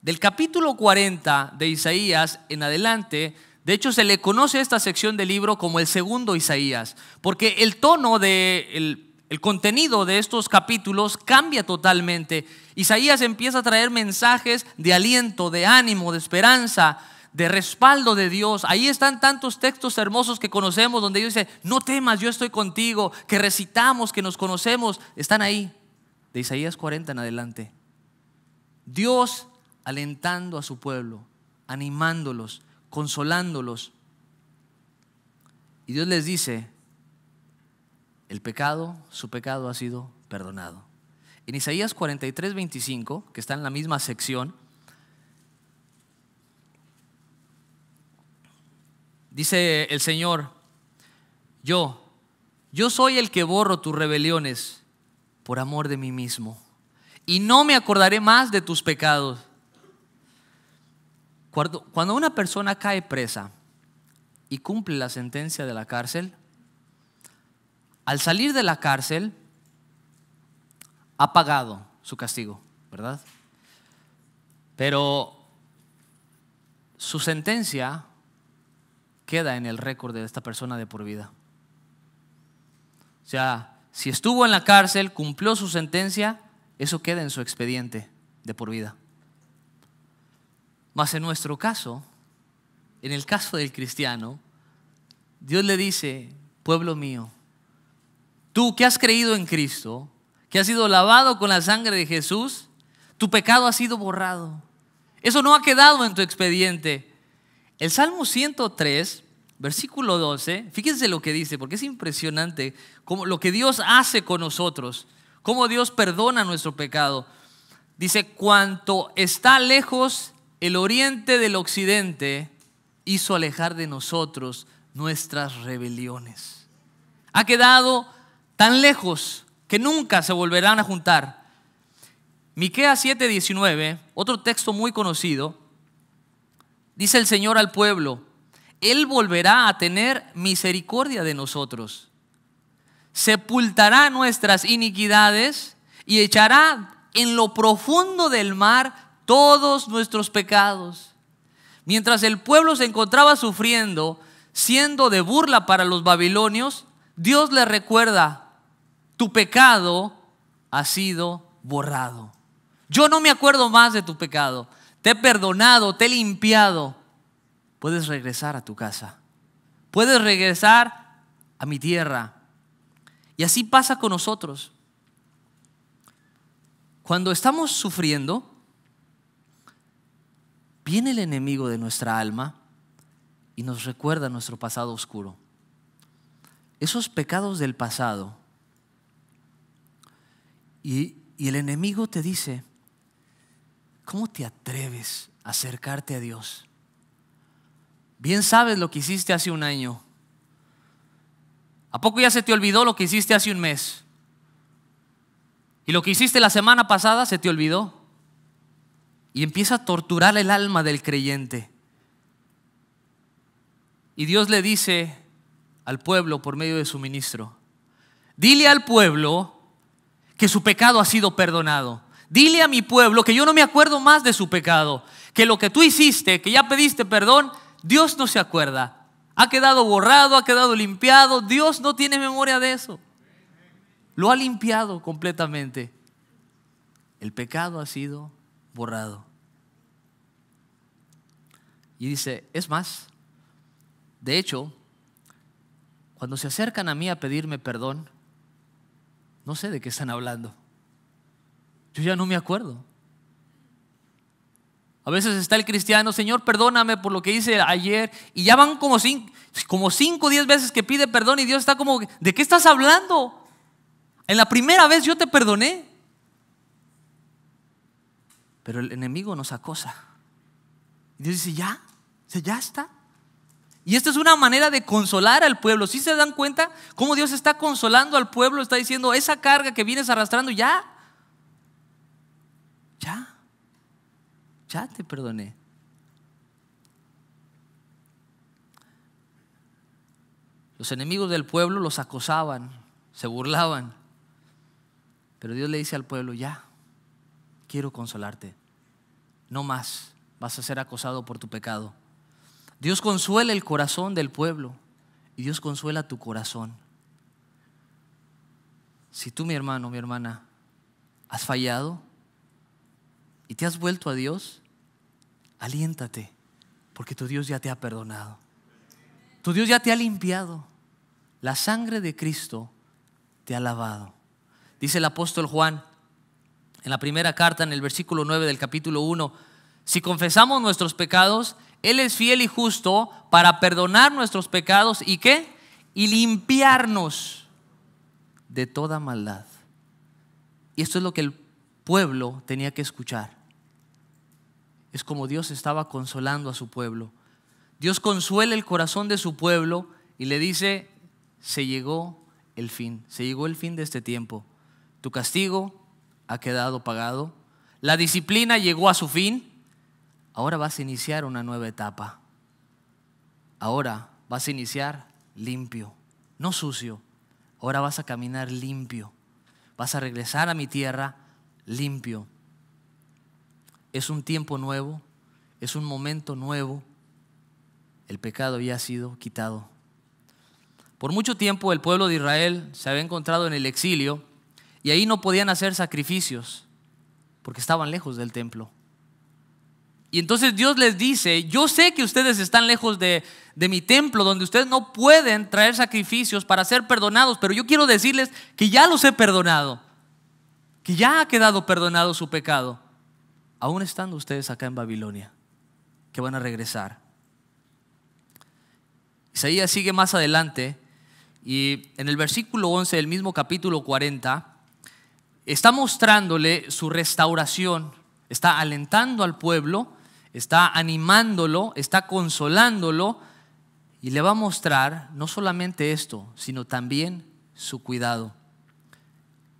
Del capítulo 40 de Isaías en adelante, de hecho se le conoce a esta sección del libro como el segundo Isaías, porque el tono el contenido de estos capítulos cambia totalmente. Isaías empieza a traer mensajes de aliento, de ánimo, de esperanza, de respaldo de Dios. Ahí están tantos textos hermosos que conocemos donde Dios dice: no temas, yo estoy contigo, que recitamos, que nos conocemos. Están ahí, de Isaías 40 en adelante. Dios alentando a su pueblo, animándolos, consolándolos. Y Dios les dice: su pecado ha sido perdonado. En Isaías 43, 25, que está en la misma sección, dice el Señor: yo soy el que borro tus rebeliones por amor de mí mismo, y no me acordaré más de tus pecados. Cuando una persona cae presa y cumple la sentencia de la cárcel, al salir de la cárcel ha pagado su castigo, ¿verdad? Pero su sentencia queda en el récord de esta persona de por vida. O sea, si estuvo en la cárcel, cumplió su sentencia, eso queda en su expediente de por vida. Mas en nuestro caso, en el caso del cristiano, Dios le dice: pueblo mío, tú que has creído en Cristo, que has sido lavado con la sangre de Jesús, tu pecado ha sido borrado. Eso no ha quedado en tu expediente. El Salmo 103, versículo 12, fíjense lo que dice, porque es impresionante cómo lo que Dios hace con nosotros, cómo Dios perdona nuestro pecado. Dice: cuanto está lejos el oriente del occidente, hizo alejar de nosotros nuestras rebeliones. Ha quedado tan lejos que nunca se volverán a juntar. Miqueas 7:19, otro texto muy conocido, dice el Señor al pueblo: Él volverá a tener misericordia de nosotros, sepultará nuestras iniquidades y echará en lo profundo del mar todos nuestros pecados. Mientras el pueblo se encontraba sufriendo, siendo de burla para los babilonios, Dios le recuerda: tu pecado ha sido borrado. Yo no me acuerdo más de tu pecado. Te he perdonado, te he limpiado. Puedes regresar a tu casa. Puedes regresar a mi tierra. Y así pasa con nosotros. Cuando estamos sufriendo, viene el enemigo de nuestra alma y nos recuerda nuestro pasado oscuro. Esos pecados del pasado. Y el enemigo te dice: ¿cómo te atreves a acercarte a Dios? bien sabes lo que hiciste hace un año. ¿A poco ya se te olvidó lo que hiciste hace un mes? ¿Y lo que hiciste la semana pasada se te olvidó? Y empieza a torturar el alma del creyente. Y Dios le dice al pueblo por medio de su ministro: dile al pueblo que su pecado ha sido perdonado. Dile a mi pueblo que yo no me acuerdo más de su pecado, que lo que tú hiciste, que ya pediste perdón, Dios no se acuerda. Ha quedado borrado, ha quedado limpiado. Dios no tiene memoria de eso. Lo ha limpiado completamente. El pecado ha sido borrado. Y dice, es más, de hecho, cuando se acercan a mí a pedirme perdón, no sé de qué están hablando. Yo ya no me acuerdo. A veces está el cristiano: Señor, perdóname por lo que hice ayer. Y ya van como 5 o 10 veces que pide perdón y Dios está como: ¿de qué estás hablando? En la primera vez yo te perdoné. Pero el enemigo nos acosa. Y Dios dice: ya está. Y esta es una manera de consolar al pueblo. ¿Sí se dan cuenta cómo Dios está consolando al pueblo? Está diciendo: esa carga que vienes arrastrando, ya te perdoné. Los enemigos del pueblo los acosaban, se burlaban. Pero Dios le dice al pueblo: ya, quiero consolarte. No más vas a ser acosado por tu pecado. Dios consuela el corazón del pueblo y Dios consuela tu corazón. Si tú, mi hermano, mi hermana, has fallado y te has vuelto a Dios, aliéntate, porque tu Dios ya te ha perdonado. Tu Dios ya te ha limpiado. La sangre de Cristo te ha lavado. Dice el apóstol Juan en la primera carta, en el versículo 9 del capítulo 1: si confesamos nuestros pecados, Él es fiel y justo para perdonar nuestros pecados y ¿qué? Y limpiarnos de toda maldad. Y esto es lo que el pueblo tenía que escuchar. Es como Dios estaba consolando a su pueblo. Dios consuela el corazón de su pueblo y le dice: se llegó el fin de este tiempo. Tu castigo ha quedado pagado. La disciplina llegó a su fin. Ahora vas a iniciar una nueva etapa. Ahora vas a iniciar limpio, no sucio. Ahora vas a caminar limpio. Vas a regresar a mi tierra limpio. Es un tiempo nuevo, es un momento nuevo. El pecado ya ha sido quitado. Por mucho tiempo el pueblo de Israel se había encontrado en el exilio y ahí no podían hacer sacrificios porque estaban lejos del templo. Y entonces Dios les dice: yo sé que ustedes están lejos de mi templo, donde ustedes no pueden traer sacrificios para ser perdonados, pero yo quiero decirles que ya los he perdonado, que ya ha quedado perdonado su pecado, aún estando ustedes acá en Babilonia, que van a regresar. Isaías sigue más adelante y en el versículo 11 del mismo capítulo 40 está mostrándole su restauración, está alentando al pueblo, está animándolo, está consolándolo y le va a mostrar no solamente esto, sino también su cuidado.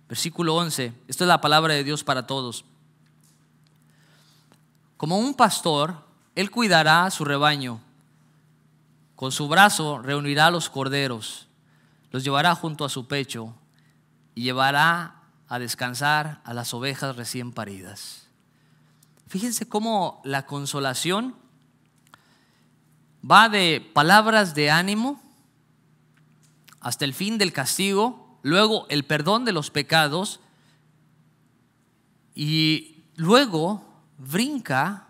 Versículo 11, esto es la palabra de Dios para todos. Como un pastor, él cuidará a su rebaño. Con su brazo reunirá a los corderos, los llevará junto a su pecho y llevará a descansar a las ovejas recién paridas. Fíjense cómo la consolación va de palabras de ánimo hasta el fin del castigo, luego el perdón de los pecados y luego brinca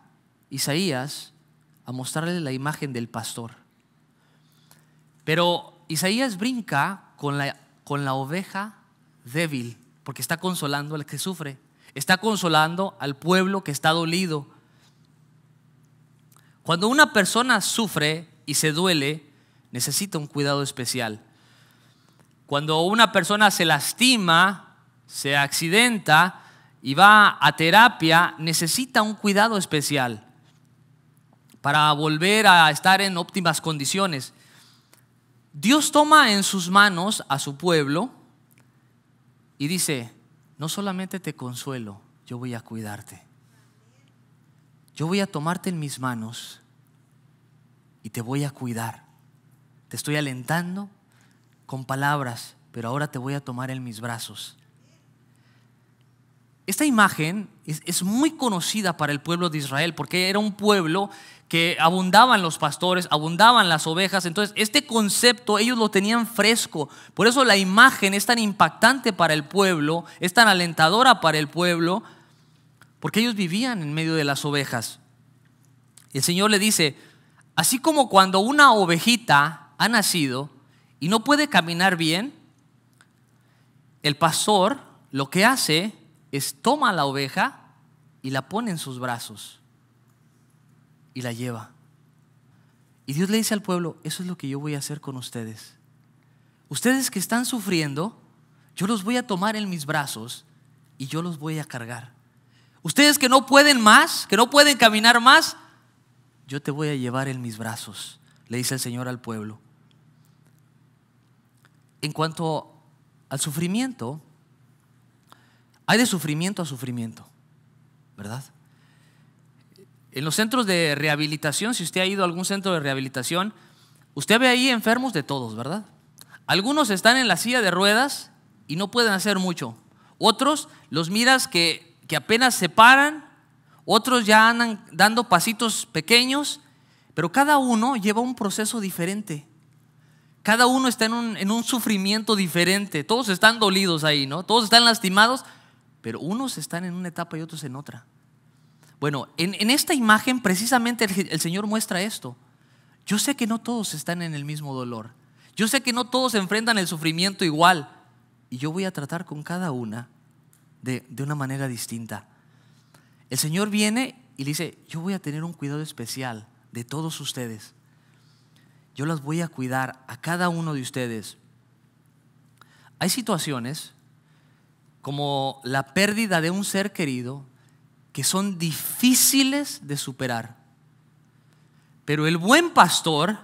Isaías a mostrarle la imagen del pastor. Pero Isaías brinca con la oveja débil, porque está consolando al que sufre, está consolando al pueblo que está dolido. Cuando una persona sufre y se duele, necesita un cuidado especial. Cuando una persona se lastima, se accidenta y va a terapia, necesita un cuidado especial. para volver a estar en óptimas condiciones. Dios toma en sus manos a su pueblo y dice: no solamente te consuelo, yo voy a cuidarte. Yo voy a tomarte en mis manos y te voy a cuidar. Te estoy alentando con palabras, pero ahora te voy a tomar en mis brazos. Esta imagen es muy conocida para el pueblo de Israel, porque era un pueblo que abundaban los pastores, abundaban las ovejas. Entonces este concepto ellos lo tenían fresco. Por eso la imagen es tan impactante para el pueblo, es tan alentadora para el pueblo, porque ellos vivían en medio de las ovejas. Y el Señor le dice: así como cuando una ovejita ha nacido y no puede caminar bien, el pastor lo que hace es toma a la oveja y la pone en sus brazos y la lleva. Y Dios le dice al pueblo: eso es lo que yo voy a hacer con ustedes. Ustedes que están sufriendo, yo los voy a tomar en mis brazos y yo los voy a cargar. Ustedes que no pueden más, que no pueden caminar más, yo te voy a llevar en mis brazos, le dice el Señor al pueblo. En cuanto al sufrimiento, hay de sufrimiento a sufrimiento, ¿verdad? En los centros de rehabilitación, si usted ha ido a algún centro de rehabilitación, usted ve ahí enfermos de todos, ¿verdad? Algunos están en la silla de ruedas y no pueden hacer mucho. Otros los miras que apenas se paran. Otros ya andan dando pasitos pequeños. Pero cada uno lleva un proceso diferente. Cada uno está en un sufrimiento diferente. Todos están dolidos ahí, ¿no? Todos están lastimados, pero unos están en una etapa y otros en otra. Bueno, en esta imagen precisamente el Señor muestra esto. Yo sé que no todos están en el mismo dolor. Yo sé que no todos enfrentan el sufrimiento igual. Y yo voy a tratar con cada una de una manera distinta. El Señor viene y le dice: yo voy a tener un cuidado especial de todos ustedes. Yo las voy a cuidar a cada uno de ustedes. Hay situaciones como la pérdida de un ser querido que son difíciles de superar. Pero el buen pastor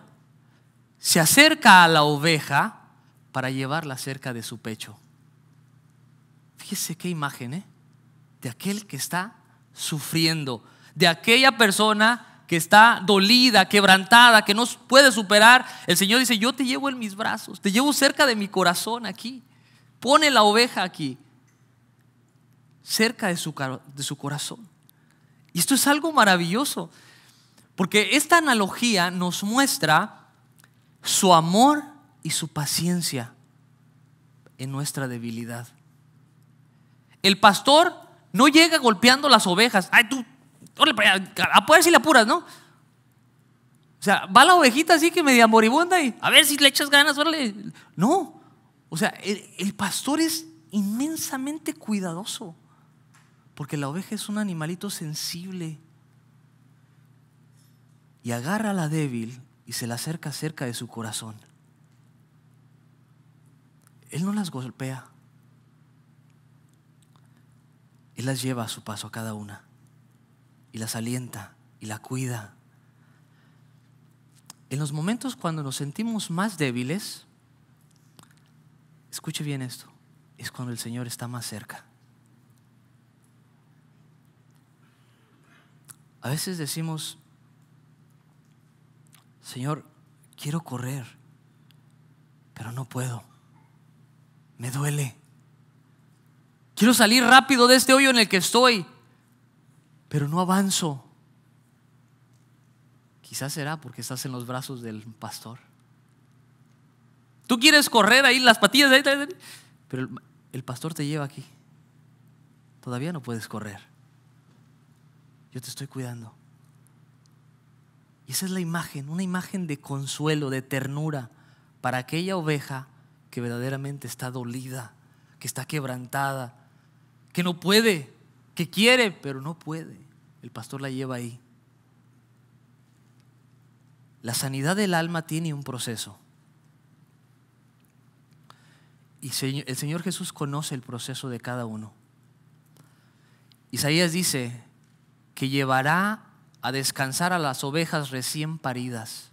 se acerca a la oveja para llevarla cerca de su pecho. Fíjese qué imagen, de aquel que está sufriendo, de aquella persona que está dolida, quebrantada, que no puede superar. El Señor dice: yo te llevo en mis brazos, te llevo cerca de mi corazón aquí. Pone la oveja aquí, cerca de su corazón. Y esto es algo maravilloso, porque esta analogía nos muestra su amor y su paciencia en nuestra debilidad. El pastor no llega golpeando las ovejas. Ay, tú, órale para allá, a ver si le apuras, ¿no? O sea, va la ovejita así que media moribunda y a ver si le echas ganas, órale. No, o sea, el pastor es inmensamente cuidadoso, porque la oveja es un animalito sensible. Y agarra a la débil y se la acerca cerca de su corazón. Él no las golpea. Él las lleva a su paso a cada una y las alienta y la cuida. En los momentos cuando nos sentimos más débiles, escuche bien esto, es cuando el Señor está más cerca. A veces decimos: Señor, quiero correr, pero no puedo, me duele. Quiero salir rápido de este hoyo en el que estoy, pero no avanzo. Quizás será porque estás en los brazos del pastor. Tú quieres correr ahí, las patillas ahí, pero el pastor te lleva aquí. Todavía no puedes correr. Yo te estoy cuidando. Y esa es la imagen, una imagen de consuelo, de ternura para aquella oveja que verdaderamente está dolida, que está quebrantada, que no puede, que quiere, pero no puede. El pastor la lleva ahí. La sanidad del alma tiene un proceso. Y el Señor Jesús conoce el proceso de cada uno. Isaías dice que llevará a descansar a las ovejas recién paridas.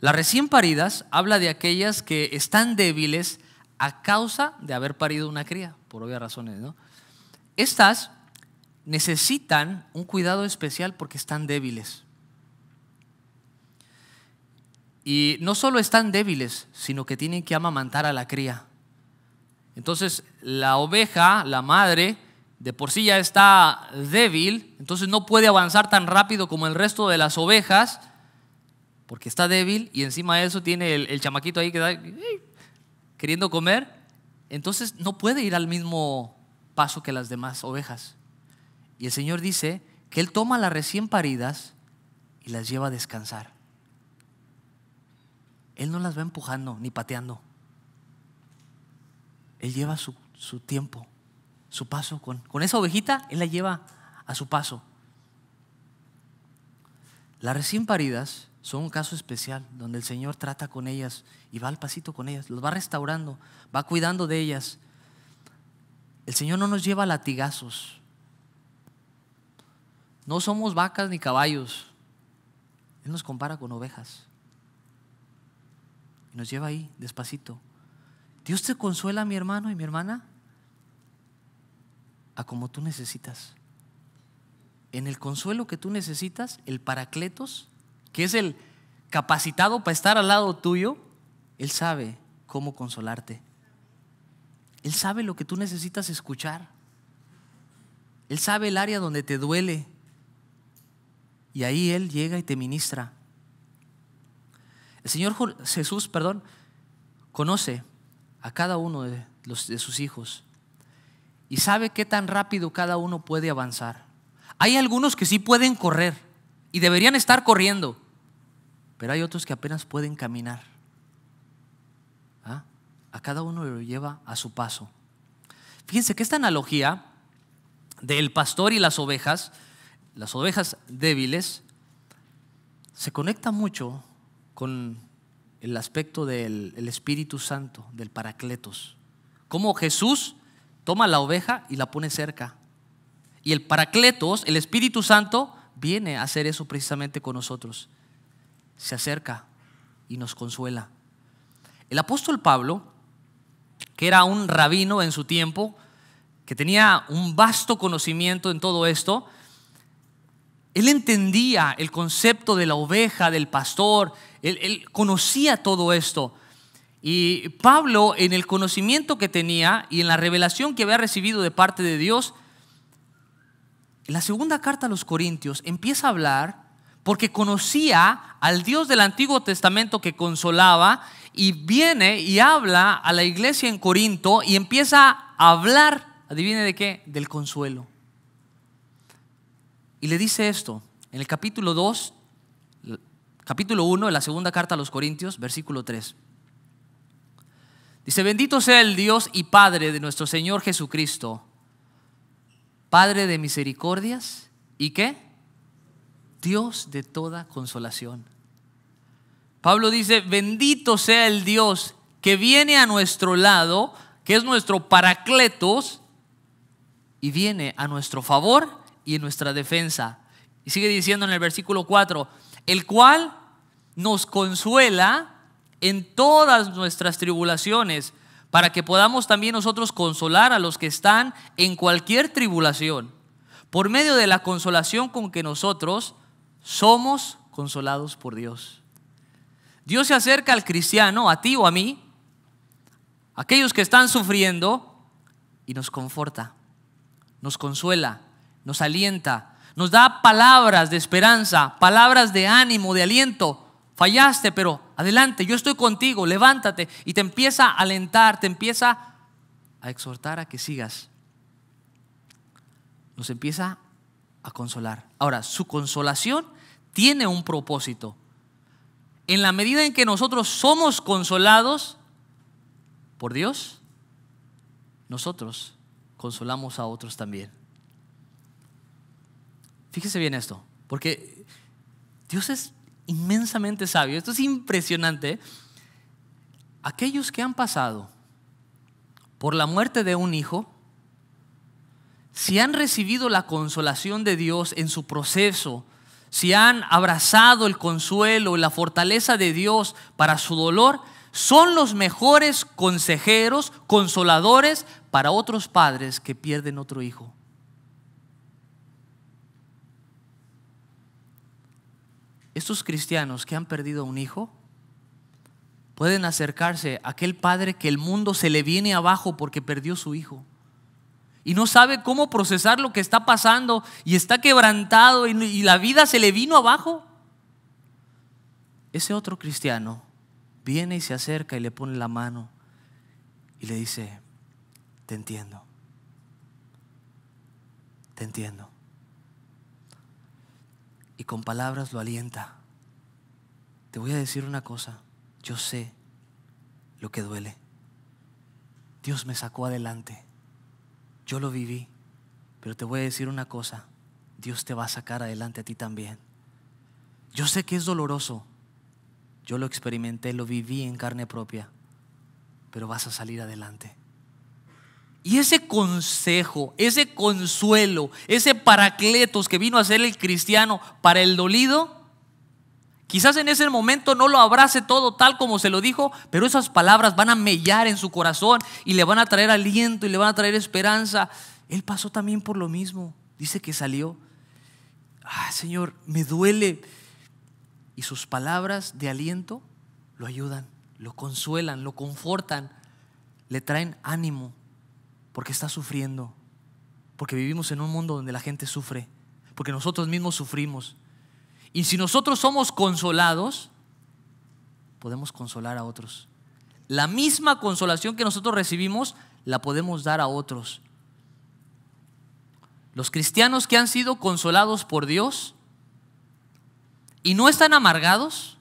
Las recién paridas habla de aquellas que están débiles a causa de haber parido una cría, por obvias razones, ¿no? Estas necesitan un cuidado especial porque están débiles. Y no solo están débiles, sino que tienen que amamantar a la cría. Entonces la oveja, la madre, de por sí ya está débil, entonces no puede avanzar tan rápido como el resto de las ovejas, porque está débil, y encima de eso tiene el chamaquito ahí que está queriendo comer, entonces no puede ir al mismo paso que las demás ovejas. Y el Señor dice que Él toma las recién paridas y las lleva a descansar. Él no las va empujando ni pateando. Él lleva su tiempo, su paso. Con esa ovejita, Él la lleva a su paso. Las recién paridas son un caso especial donde el Señor trata con ellas y va al pasito con ellas, los va restaurando, va cuidando de ellas. El Señor no nos lleva a latigazos. No somos vacas ni caballos. Él nos compara con ovejas. Y nos lleva ahí despacito. Dios te consuela, mi hermano y mi hermana, a como tú necesitas. En el consuelo que tú necesitas, el Paracletos, que es el capacitado para estar al lado tuyo, Él sabe cómo consolarte. Él sabe lo que tú necesitas escuchar. Él sabe el área donde te duele. Y ahí Él llega y te ministra. El Señor Jesús, conoce a cada uno de sus hijos y sabe qué tan rápido cada uno puede avanzar. Hay algunos que sí pueden correr y deberían estar corriendo, pero hay otros que apenas pueden caminar. A cada uno lo lleva a su paso. Fíjense que esta analogía del pastor y las ovejas débiles, se conecta mucho con el aspecto del Espíritu Santo, del Paracletos. Cómo Jesús toma la oveja y la pone cerca. Y el Paracletos, el Espíritu Santo, viene a hacer eso precisamente con nosotros. Se acerca y nos consuela. El apóstol Pablo, que era un rabino en su tiempo, que tenía un vasto conocimiento en todo esto, él entendía el concepto de la oveja, del pastor, él conocía todo esto. Y Pablo, en el conocimiento que tenía y en la revelación que había recibido de parte de Dios, en la segunda carta a los Corintios empieza a hablar porque conocía al Dios del Antiguo Testamento que consolaba, y viene y habla a la iglesia en Corinto y empieza a hablar, adivine de qué, del consuelo. Y le dice esto en el capítulo 1 de la segunda carta a los Corintios, versículo 3. Dice: bendito sea el Dios y Padre de nuestro Señor Jesucristo, Padre de misericordias y ¿qué? Dios de toda consolación. Pablo dice: bendito sea el Dios que viene a nuestro lado, que es nuestro Paracletos, y viene a nuestro favor y en nuestra defensa. Y sigue diciendo en el versículo 4: el cual nos consuela en todas nuestras tribulaciones, para que podamos también nosotros consolar a los que están en cualquier tribulación, por medio de la consolación con que nosotros somos consolados por Dios. Dios se acerca al cristiano, a ti o a mí, aquellos que están sufriendo, y nos conforta, nos consuela, nos alienta, nos da palabras de esperanza, palabras de ánimo, de aliento. Fallaste, pero adelante, yo estoy contigo, levántate. Y te empieza a alentar, te empieza a exhortar a que sigas. Nos empieza a consolar. Ahora, su consolación tiene un propósito. En la medida en que nosotros somos consolados por Dios, nosotros consolamos a otros también. Fíjese bien esto, porque Dios es inmensamente sabio. Esto es impresionante. Aquellos que han pasado por la muerte de un hijo si han recibido la consolación de Dios en su proceso, si han abrazado el consuelo y la fortaleza de Dios para su dolor, son los mejores consejeros, consoladores para otros padres que pierden otro hijo. Estos cristianos que han perdido un hijo pueden acercarse a aquel padre que el mundo se le viene abajo porque perdió su hijo y no sabe cómo procesar lo que está pasando y está quebrantado y la vida se le vino abajo. Ese otro cristiano viene y se acerca y le pone la mano y le dice: te entiendo, te entiendo. Y con palabras lo alienta. Te voy a decir una cosa, yo sé lo que duele. Dios me sacó adelante, yo lo viví, pero te voy a decir una cosa, Dios te va a sacar adelante a ti también. Yo sé que es doloroso, yo lo experimenté, lo viví en carne propia, pero vas a salir adelante. Y ese consejo, ese consuelo, ese paracletos que vino a ser el cristiano para el dolido, quizás en ese momento no lo abrace todo tal como se lo dijo, pero esas palabras van a mellar en su corazón y le van a traer aliento y le van a traer esperanza. Él pasó también por lo mismo. Dice que salió: Señor, me duele. Y sus palabras de aliento lo ayudan, lo consuelan, lo confortan, le traen ánimo. Porque está sufriendo, porque vivimos en un mundo donde la gente sufre, porque nosotros mismos sufrimos. Y si nosotros somos consolados, podemos consolar a otros. La misma consolación que nosotros recibimos la podemos dar a otros. Los cristianos que han sido consolados por Dios y no están amargados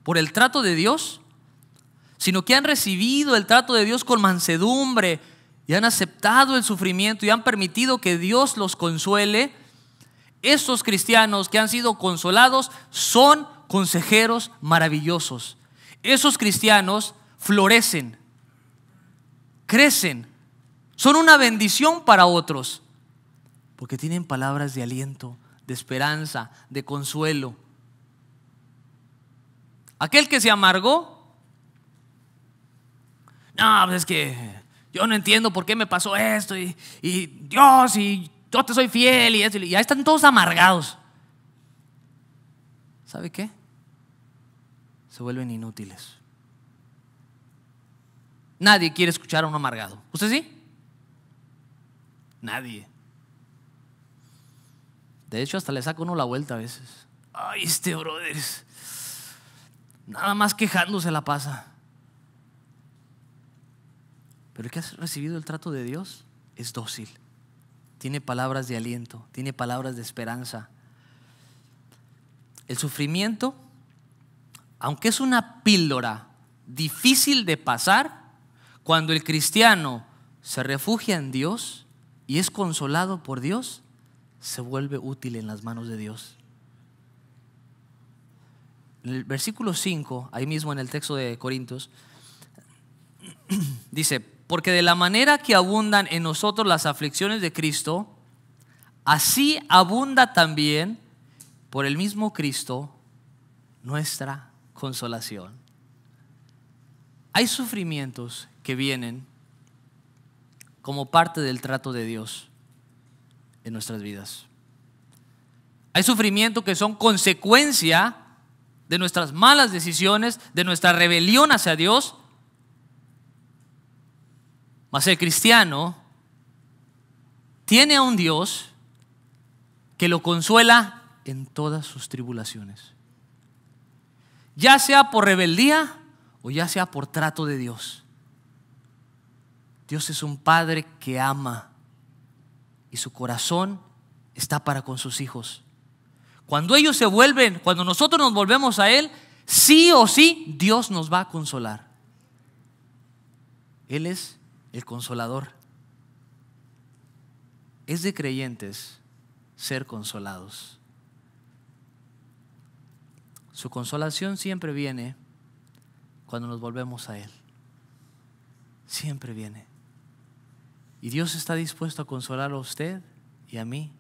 por el trato de Dios, sino que han recibido el trato de Dios con mansedumbre y han aceptado el sufrimiento y han permitido que Dios los consuele. Estos cristianos que han sido consolados son consejeros maravillosos. Esos cristianos florecen, crecen, son una bendición para otros, porque tienen palabras de aliento, de esperanza, de consuelo. Aquel que se amargó: no, pues es que yo no entiendo por qué me pasó esto y Dios, y yo te soy fiel y eso, y ahí están todos amargados. ¿Sabe qué? Se vuelven inútiles. Nadie quiere escuchar a un amargado. ¿Usted sí? Nadie. De hecho, hasta le saca uno la vuelta a veces. Ay, este brother nada más quejándose la pasa. Pero el que ha recibido el trato de Dios es dócil, tiene palabras de aliento, tiene palabras de esperanza. El sufrimiento, aunque es una píldora difícil de pasar, cuando el cristiano se refugia en Dios y es consolado por Dios, se vuelve útil en las manos de Dios. En el versículo 5, ahí mismo en el texto de Corintios, dice: porque de la manera que abundan en nosotros las aflicciones de Cristo, así abunda también por el mismo Cristo nuestra consolación. Hay sufrimientos que vienen como parte del trato de Dios en nuestras vidas. Hay sufrimientos que son consecuencia de nuestras malas decisiones, de nuestra rebelión hacia Dios. Mas el cristiano tiene a un Dios que lo consuela en todas sus tribulaciones, ya sea por rebeldía o ya sea por trato de Dios. Dios es un padre que ama y su corazón está para con sus hijos. Cuando ellos se vuelven, cuando nosotros nos volvemos a Él, sí o sí Dios nos va a consolar. Él es el consolador. Es de creyentes ser consolados. Su consolación siempre viene cuando nos volvemos a Él. Siempre viene. Y Dios está dispuesto a consolar a usted y a mí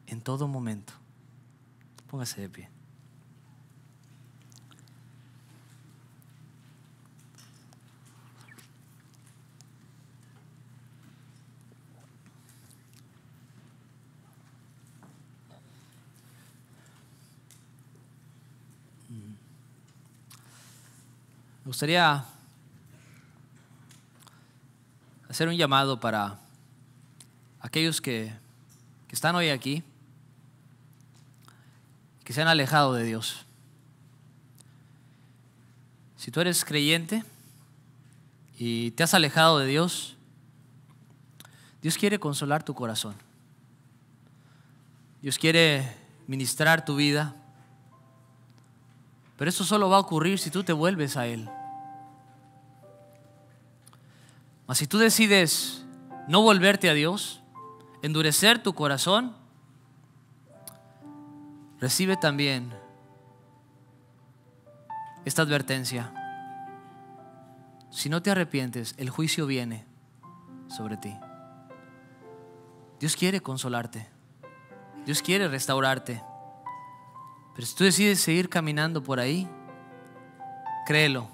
en todo momento. Póngase de pie. Me gustaría hacer un llamado para aquellos que están hoy aquí, que se han alejado de Dios. Si tú eres creyente y te has alejado de Dios, Dios quiere consolar tu corazón. Dios quiere ministrar tu vida. Pero esto solo va a ocurrir si tú te vuelves a Él. Mas si tú decides no volverte a Dios, endurecer tu corazón, recibe también esta advertencia. Si no te arrepientes, el juicio viene sobre ti. Dios quiere consolarte. Dios quiere restaurarte. Pero si tú decides seguir caminando por ahí, créelo,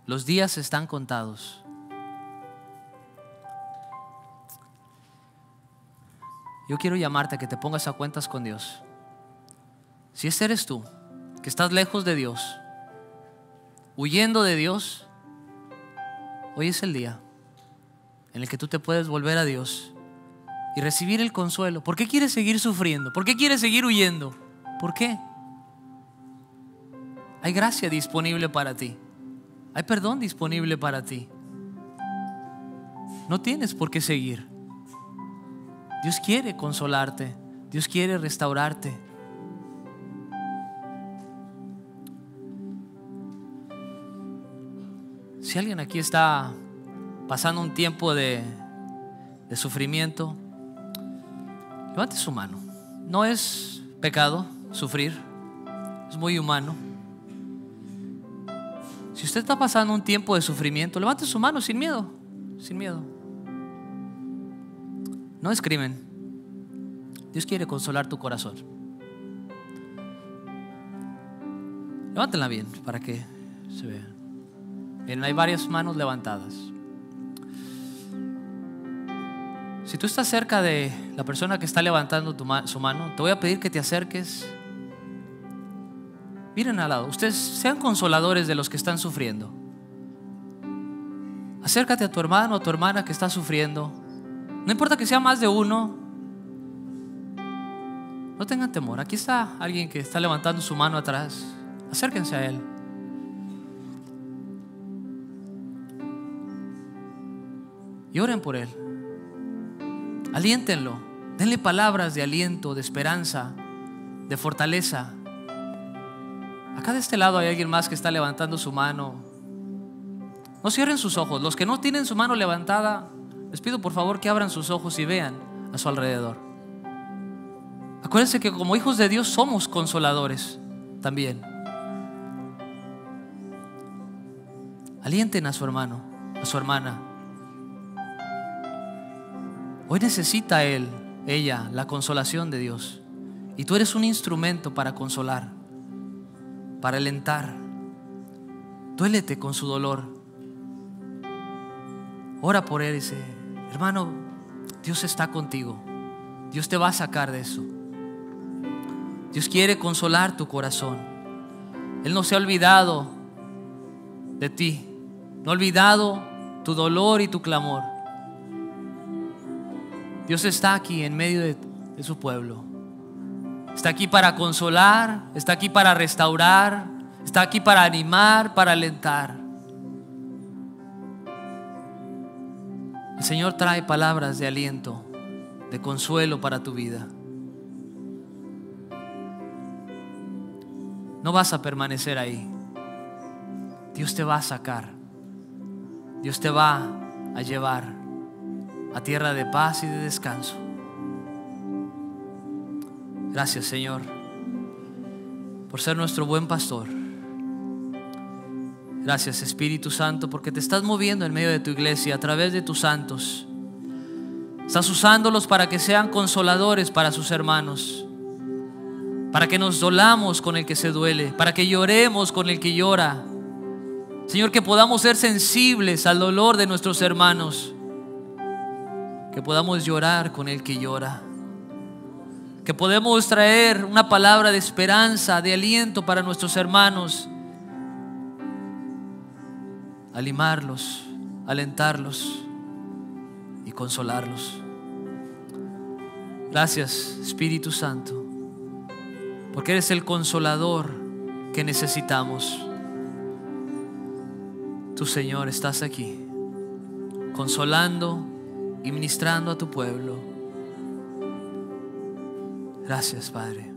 los días están contados. Yo quiero llamarte a que te pongas a cuentas con Dios. Si ese eres tú, que estás lejos de Dios, huyendo de Dios, hoy es el día en el que tú te puedes volver a Dios y recibir el consuelo. ¿Por qué quieres seguir sufriendo? ¿Por qué quieres seguir huyendo? ¿Por qué? Hay gracia disponible para ti. Hay perdón disponible para ti. No tienes por qué seguir. Dios quiere consolarte. Dios quiere restaurarte. Si alguien aquí está pasando un tiempo de sufrimiento, levante su mano. No es pecado sufrir, es muy humano. Si usted está pasando un tiempo de sufrimiento, levante su mano sin miedo, sin miedo. No es crimen. Dios quiere consolar tu corazón. Levántenla bien para que se vea. Bien, hay varias manos levantadas. Si tú estás cerca de la persona que está levantando su mano, te voy a pedir que te acerques. Miren al lado. Ustedes sean consoladores de los que están sufriendo. Acércate a tu hermano o tu hermana que está sufriendo. No importa que sea más de uno. No tengan temor. Aquí está alguien que está levantando su mano atrás. Acérquense a él. Y oren por él. Aliéntenlo. Denle palabras de aliento, de esperanza, de fortaleza. Acá de este lado hay alguien más que está levantando su mano. No cierren sus ojos. Los que no tienen su mano levantada, les pido por favor que abran sus ojos y vean a su alrededor. Acuérdense que como hijos de Dios somos consoladores también. Alienten a su hermano, a su hermana. Hoy necesita él, ella, la consolación de Dios. Y tú eres un instrumento para consolar, para alentar. Duélete con su dolor. Ora por él y dice: hermano, Dios está contigo. Dios te va a sacar de eso. Dios quiere consolar tu corazón. Él no se ha olvidado de ti. No ha olvidado tu dolor y tu clamor. Dios está aquí en medio de su pueblo. Está aquí para consolar, está aquí para restaurar, está aquí para animar, para alentar. El Señor trae palabras de aliento, de consuelo para tu vida. No vas a permanecer ahí. Dios te va a sacar. Dios te va a llevar a tierra de paz y de descanso. Gracias, Señor, por ser nuestro buen pastor. Gracias, Espíritu Santo, porque te estás moviendo en medio de tu iglesia a través de tus santos. Estás usándolos para que sean consoladores para sus hermanos, para que nos dolamos con el que se duele, para que lloremos con el que llora. Señor, que podamos ser sensibles al dolor de nuestros hermanos, que podamos llorar con el que llora, que podemos traer una palabra de esperanza, de aliento para nuestros hermanos, animarlos, alentarlos y consolarlos. Gracias, Espíritu Santo, porque eres el consolador que necesitamos. Tú, Señor, estás aquí consolando y ministrando a tu pueblo. Gracias, Padre.